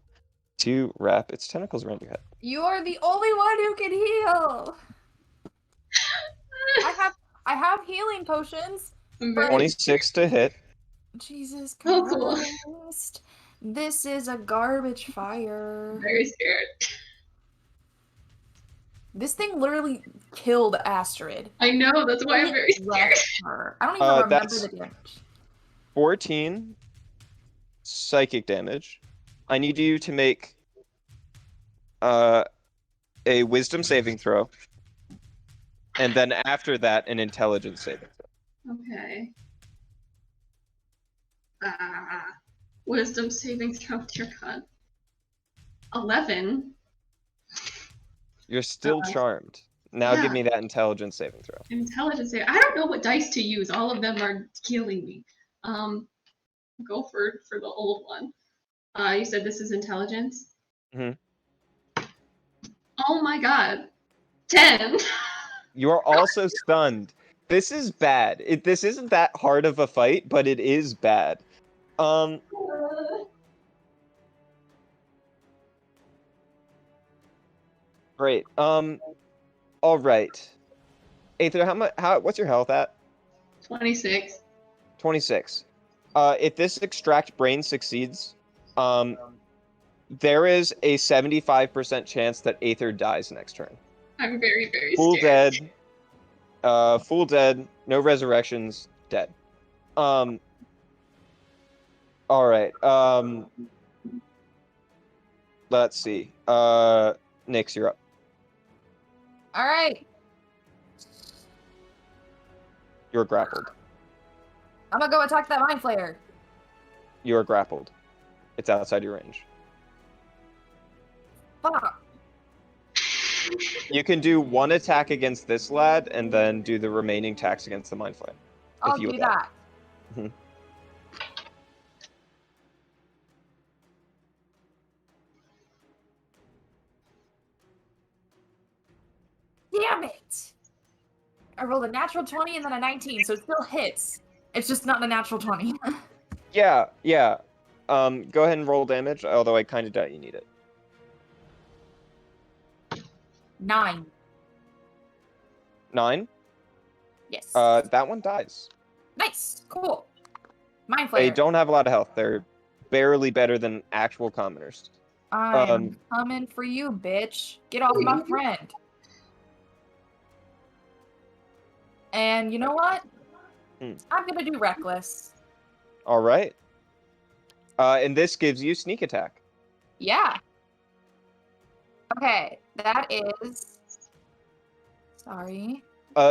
to wrap its tentacles around your head. You are the only one who can heal. I have healing potions. I'm very 26 to hit. Jesus Oh, cool. Christ. This is a garbage fire. very scared. This thing literally killed Astrid. I know, that's why I'm very scared. Wrecked her. I don't even remember That's- the damage. 14 psychic damage. I need you to make a wisdom saving throw. And then after that, an intelligence saving throw. Okay. Wisdom saving throw, dear God. 11. You're still charmed. Now yeah. give me that intelligence saving throw. Intelligence saving. I don't know what dice to use. All of them are killing me. Go for the old one. You said this is intelligence? Oh my god. 10. You are also stunned. This is bad. This isn't that hard of a fight, but it is bad. Great. All right. Aether, what's your health at? 26. 26. If this extract brain succeeds, there is a 75% chance that Aether dies next turn. I'm very, very Full scared. dead. Full dead. No resurrections. Dead. All right. Let's see. Nyx, you're up. All right. You're grappled. I'm gonna go attack that Mind Flayer. You're grappled. It's outside your range. Fuck. You can do one attack against this lad, and then do the remaining attacks against the Mind Flayer. I'll you do would that. Mhm. Damn it! I rolled a natural 20 and then a 19, so it still hits. It's just not a natural 20. Yeah. Go ahead and roll damage, although I kind of doubt you need it. 9. 9? Yes. That one dies. Nice. Cool. Mind They Flayer. don't have a lot of health. They're barely better than actual commoners. I'm coming for you, bitch. Get off my friend. And you know what? I'm gonna do Reckless. All right. And this gives you sneak attack. Yeah. Okay, that is... Sorry.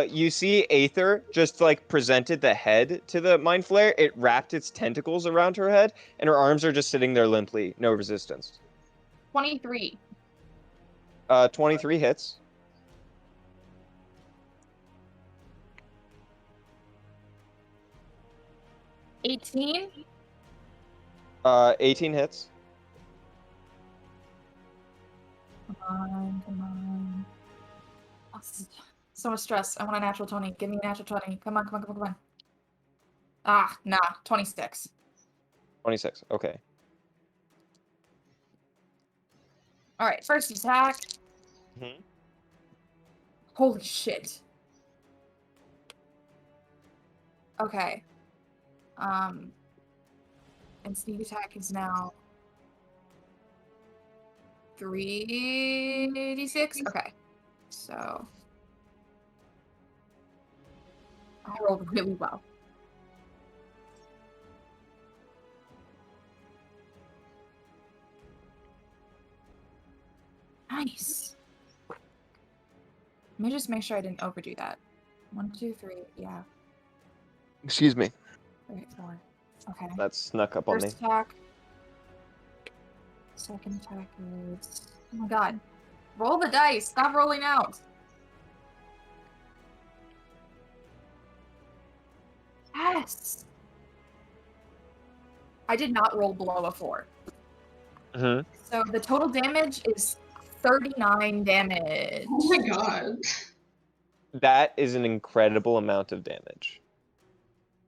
You see Aether just like presented the head to the Mind Flayer. It wrapped its tentacles around her head, and her arms are just sitting there limply, no resistance. 23. 23 hits. 18. 18 hits. Come on. Oh, so much stress. I want a natural 20. Give me a natural 20. Come on. Ah, nah. 26. 26. Okay. All right, first attack. Mhm. Holy shit. Okay. And sneak attack is now 3d6. Okay. So I rolled really well. Nice. Let me just make sure I didn't overdo that. 1, 2, 3. Yeah. Excuse me. 3, 4. Okay. That snuck up on me. First attack. Second attack is... Oh my god. Roll the dice. Stop rolling out. Yes. I did not roll below a 4. Mm-hmm. So the total damage is 39 damage. Oh my god. That is an incredible amount of damage.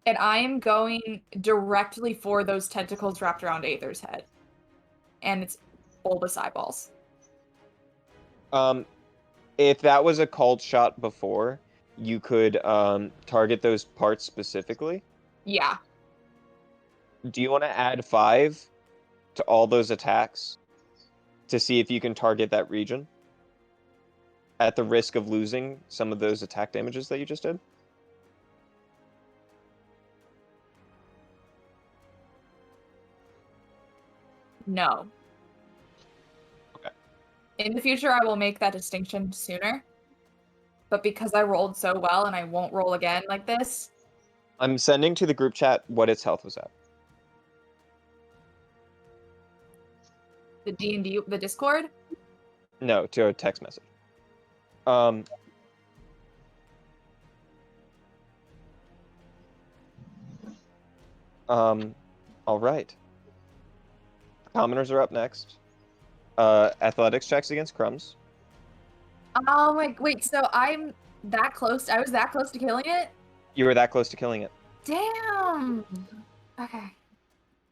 And I am going directly for those tentacles wrapped around Aether's head. And it's bulbous eyeballs. If that was a called shot before, you could target those parts specifically. Yeah. Do you want to add 5 to all those attacks to see if you can target that region at the risk of losing some of those attack damages that you just did? No. Okay. In the future, I will make that distinction sooner. But because I rolled so well and I won't roll again like this. I'm sending to the group chat what its health was at. The D&D, the Discord? No, to a text message. All right. Commoners are up next. Athletics checks against Crumbs. Oh my, wait, so I'm that close, I was that close to killing it? You were that close to killing it. Damn! Okay.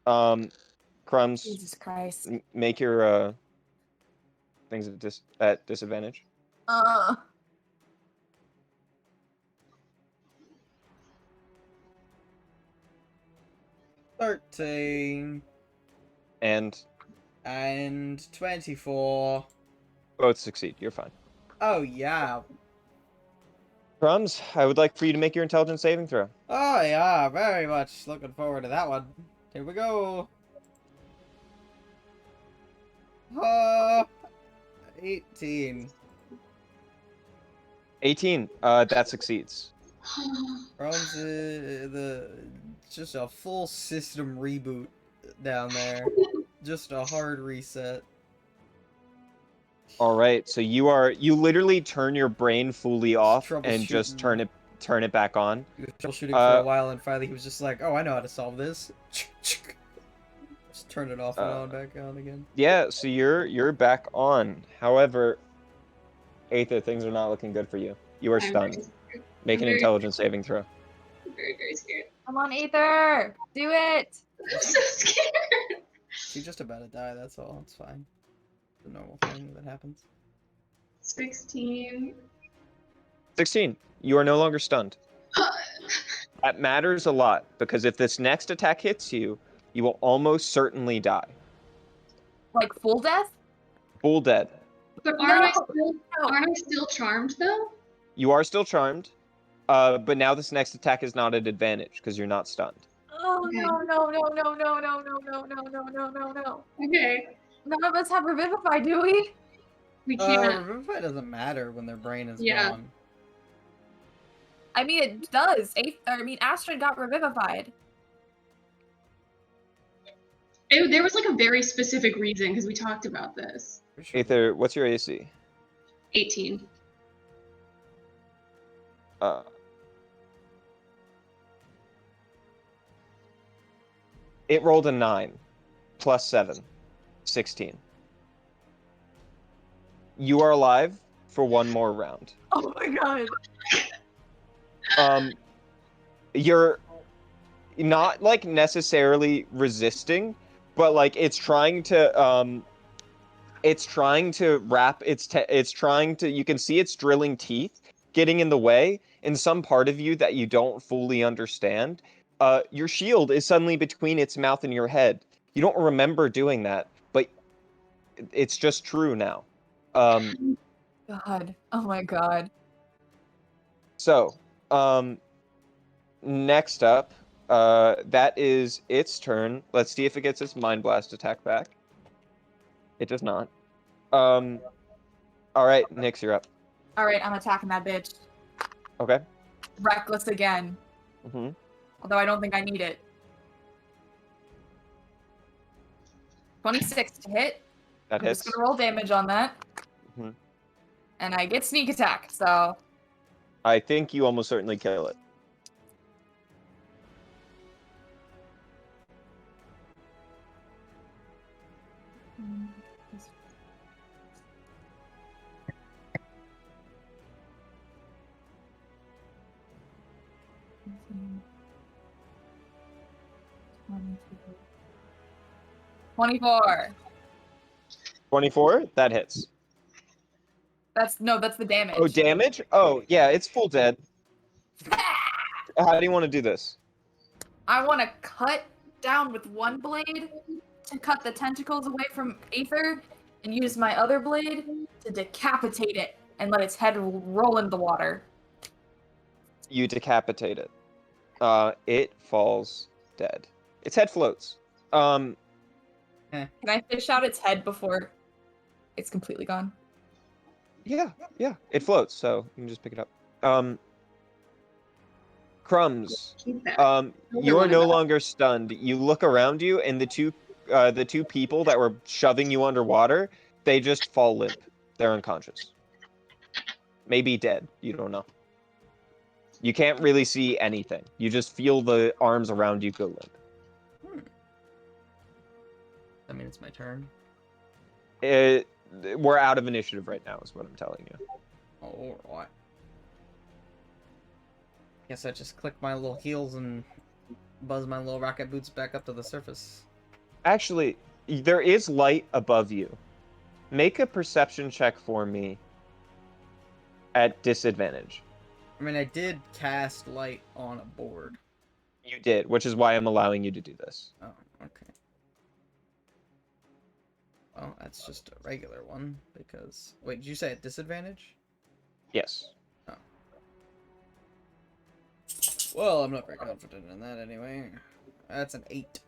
Crumbs, Jesus Christ. make your things at disadvantage. Uh. 13 And and 24. both succeed. You're fine. Oh yeah. Crumbs, I would like for you to make your intelligence saving throw. Oh yeah, very much looking forward to that one. Here we go. 18. 18. That succeeds. Rome's just a full system reboot down there. Just a hard reset. All right. So you literally turn your brain fully off and just Troubleshooting. turn it back on. He was troubleshooting for a while, and finally he was just like, "Oh, I know how to solve this." Just turn it off and on, back on again. Yeah. So you're back on. However, Aether, things are not looking good for you. You are stunned. Make an intelligence saving throw. I'm very, very scared. Come on, Aether! Do it! I'm so scared. She's just about to die, that's all. It's fine. It's a normal thing that happens. 16. 16. You are no longer stunned. That matters a lot, because if this next attack hits you, you will almost certainly die. Like full death? Full dead. But No. aren't I still charmed though? You are still charmed, but now this next attack is not at advantage because you're not stunned. Oh Okay. no, no, no, no, no, no, no, no, no, no, no, no, no. Okay. None of us have Revivify, do we? We can't. Revivify doesn't matter when their brain is Yeah. gone. I mean, it does. Astrid got Revivified. There was like a very specific reason because we talked about this. Aether, what's your AC? 18. It rolled a 9, plus 7, 16. You are alive for one more round. Oh my god. You're not like necessarily resisting, but like it's trying to wrap it's trying to, you can see its drilling teeth getting in the way in some part of you that you don't fully understand. Your shield is suddenly between its mouth and your head. You don't remember doing that, but it's just true now. God. Oh my god. So, next up, that is its turn. Let's see if it gets its Mind Blast attack back. It does not. All right, Nyx, you're up. Alright, I'm attacking that bitch. Okay. Reckless again. Mm-hmm. Although I don't think I need it. 26 to hit. That I'm hits. just gonna roll damage on that. Mm-hmm. And I get sneak attack, so... I think you almost certainly kill it. $24. 24? That hits. That's the damage. Oh, damage? Oh, yeah, it's full dead. How do you want to do this? I want to cut down with one blade to cut the tentacles away from Aether, and use my other blade to decapitate it and let its head roll in the water. You decapitate it. It falls dead. Its head floats. Can I fish out its head before it's completely gone? Yeah, it floats, so you can just pick it up. Crumbs. Keep that. You are no longer stunned. You look around you, and the two people that were shoving you underwater, they just fall limp. They're unconscious. Maybe dead. You don't know. You can't really see anything. You just feel the arms around you go limp. I mean, it's my turn. We're out of initiative right now, is what I'm telling you. Oh, alright. Guess I just click my little heels and buzz my little rocket boots back up to the surface. Actually, there is light above you. Make a perception check for me at disadvantage. I mean, I did cast light on a board. You did, which is why I'm allowing you to do this. Oh, okay. Well, that's just a regular one, because... Wait, did you say at disadvantage? Yes. Oh. Well, I'm not very confident in that anyway. That's an 8.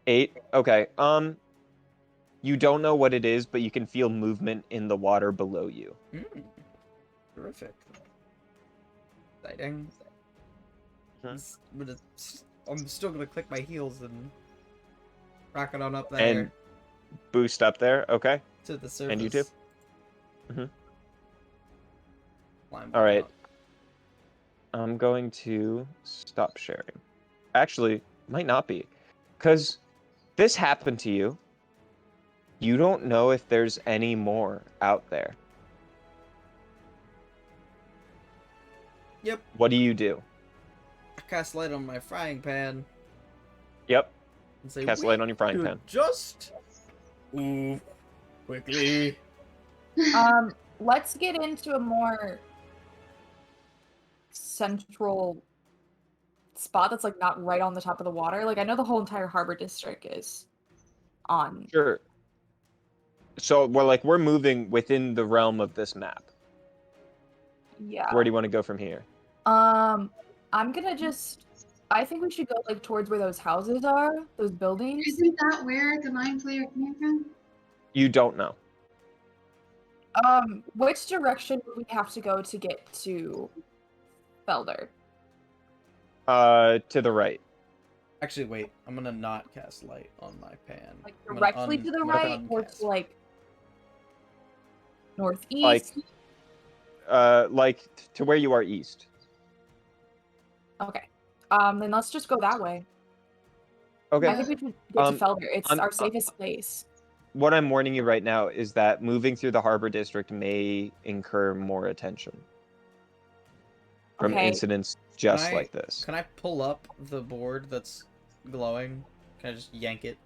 8? Okay. You don't know what it is, but you can feel movement in the water below you. Terrific. Exciting. But I'm still gonna click my heels and rocket on up there. And boost up there, okay. To the surface. And you too? Climb All right. up. I'm going to stop sharing. Actually, might not be. Because this happened to you. You don't know if there's any more out there. Yep. What do you do? I cast light on my frying pan. Yep. And say, Cast light on your frying "We pan. Just move quickly." Let's get into a more central spot that's like not right on the top of the water. Like I know the whole entire harbor district is on. Sure. So we're moving within the realm of this map. Yeah. Where do you want to go from here? I'm gonna I think we should go like towards where those houses are, those buildings. Isn't that where the mind player came from? You don't know. Which direction would we have to go to get to Felder? To the right. Actually, wait. I'm gonna not cast light on my pan. Like I'm gonna directly to the I'm gonna right, or uncast. to like northeast? Like to where you are east. Okay. Then let's just go that way. Okay. I think we should get to Felder. It's I'm- our safest place. What I'm warning you right now is that moving through the harbor district may incur more attention from Okay. incidents just Can I- like this. Can I pull up the board that's glowing? Can I just yank it?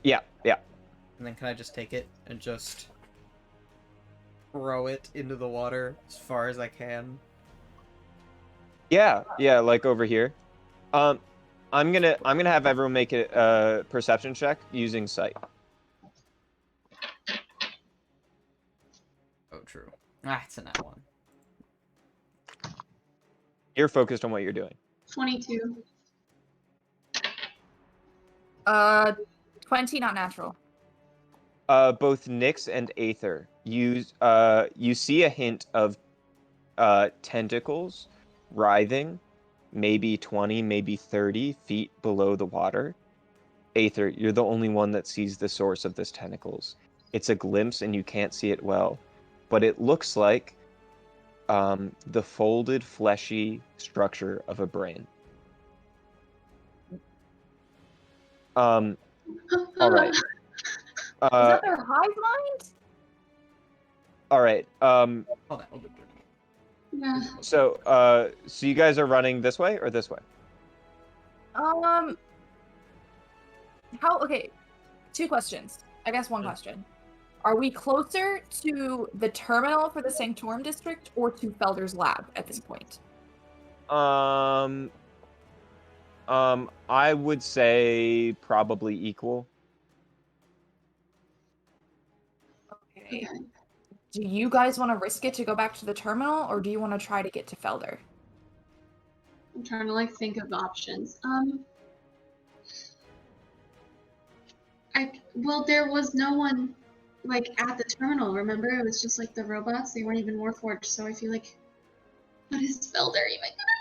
Yeah. And then can I just take it and just throw it into the water as far as I can? Yeah, like over here. I'm gonna have everyone make a perception check using sight. Oh, true. Ah, it's a nat 1. You're focused on what you're doing. 22. 20, not natural. Both Nyx and Aether, you see a hint of tentacles writhing, maybe 20, maybe 30 feet below the water. Aether, you're the only one that sees the source of this tentacles. It's a glimpse and you can't see it well, but it looks like the folded, fleshy structure of a brain. All right. Is that their hive mind? All right. Hold on. Yeah. So you guys are running this way or this way? Okay, 2 questions. I guess 1 question. Are we closer to the terminal for the Sanctorum district or to Felder's lab at this point? I would say probably equal. Okay. Do you guys want to risk it to go back to the terminal, or do you want to try to get to Felder? I'm trying to like think of options. Well, there was no one like at the terminal. Remember, it was just like the robots. They weren't even Warforged. So I feel like, what is Felder even gonna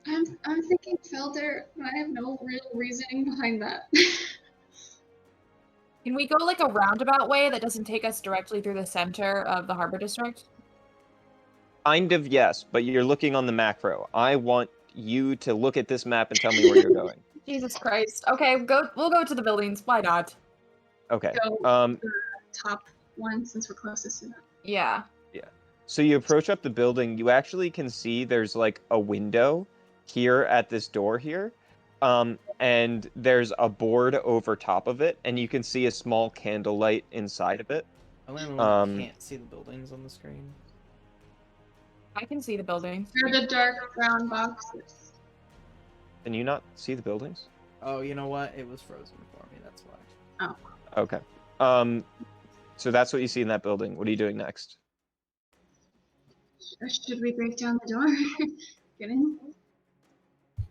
be? I'm thinking Felder, but I have no real reasoning behind that. Can we go like a roundabout way that doesn't take us directly through the center of the harbor district? Kind of, yes, but you're looking on the macro. I want you to look at this map and tell me where you're going. Jesus Christ. Okay, we'll go to the buildings. Why not? Okay. So the top one, since we're closest to that. Yeah. So you approach up the building, you actually can see there's like a window here at this door here. And there's a board over top of it, and you can see a small candlelight inside of it. I literally can't see the buildings on the screen. I can see the buildings. They're the dark brown boxes. Can you not see the buildings? Oh, you know what? It was frozen for me. That's why. Oh. Okay. So that's what you see in that building. What are you doing next? Should we break down the door? Get in?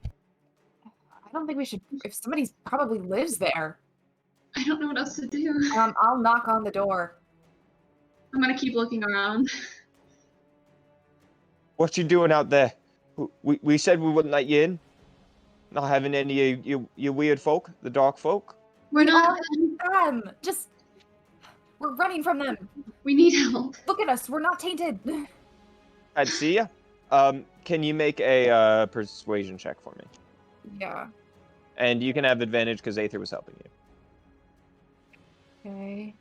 I don't think we should. If somebody probably lives there, I don't know what else to do. I'll knock on the door. I'm gonna keep looking around. What you doing out there? We said we wouldn't let you in. Not having any of you weird folk, the dark folk. We're not. Just we're running from them. We need help. Look at us. We're not tainted. I'd see ya. Can you make a persuasion check for me? Yeah. And you can have advantage because Aether was helping you. Okay.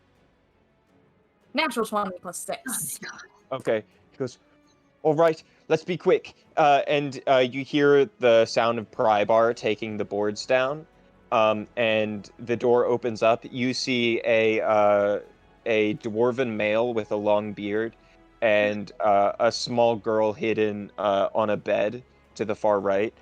Natural 20 plus Oh 6. my god. Okay. He goes, all right, let's be quick. And you hear the sound of Prybar taking the boards down. And the door opens up. You see a dwarven male with a long beard and a small girl hidden on a bed to the far right.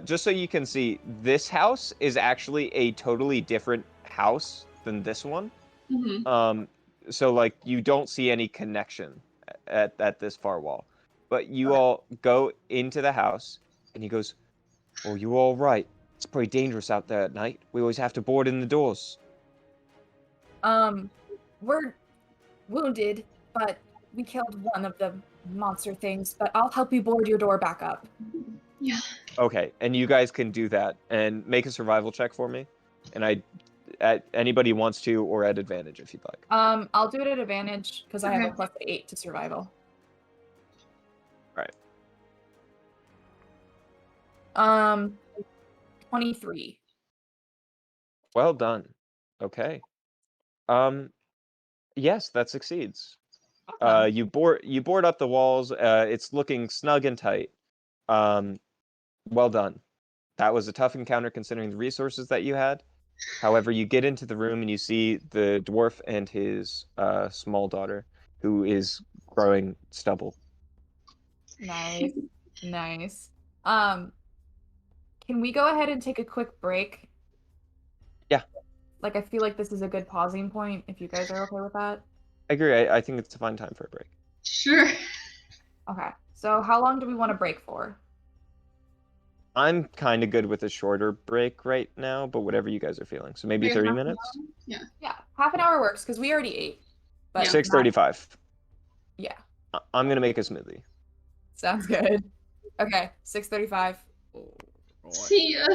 Just so you can see, this house is actually a totally different house than this one. Mm-hmm. So like you don't see any connection at this far wall. But you all go into the house, and he goes, "Oh, you all right? It's pretty dangerous out there at night. We always have to board in the doors." We're wounded, but we killed one of the monster things, but I'll help you board your door back up. Yeah. Okay, and you guys can do that and make a survival check for me. And anybody wants to, or at advantage if you'd like. I'll do it at advantage because I have a +8 to survival. Right. 23. Well done. Okay. Yes, that succeeds. Awesome. You board up the walls. It's looking snug and tight. Well done. That was a tough encounter considering the resources that you had. However, you get into the room and you see the dwarf and his small daughter, who is growing stubble. Nice. Nice. Can we go ahead and take a quick break? Yeah. Like, I feel like this is a good pausing point, if you guys are okay with that. I agree. I think it's a fine time for a break. Sure. Okay. So how long do we want to break for? I'm kind of good with a shorter break right now, but whatever you guys are feeling. So maybe Maybe 30 half an minutes? Yeah. Yeah, half an hour works, because we already ate. But Yeah. 6:35. Yeah. I'm going to make a smoothie. Sounds good. Okay, 6:35. Oh, right. See ya.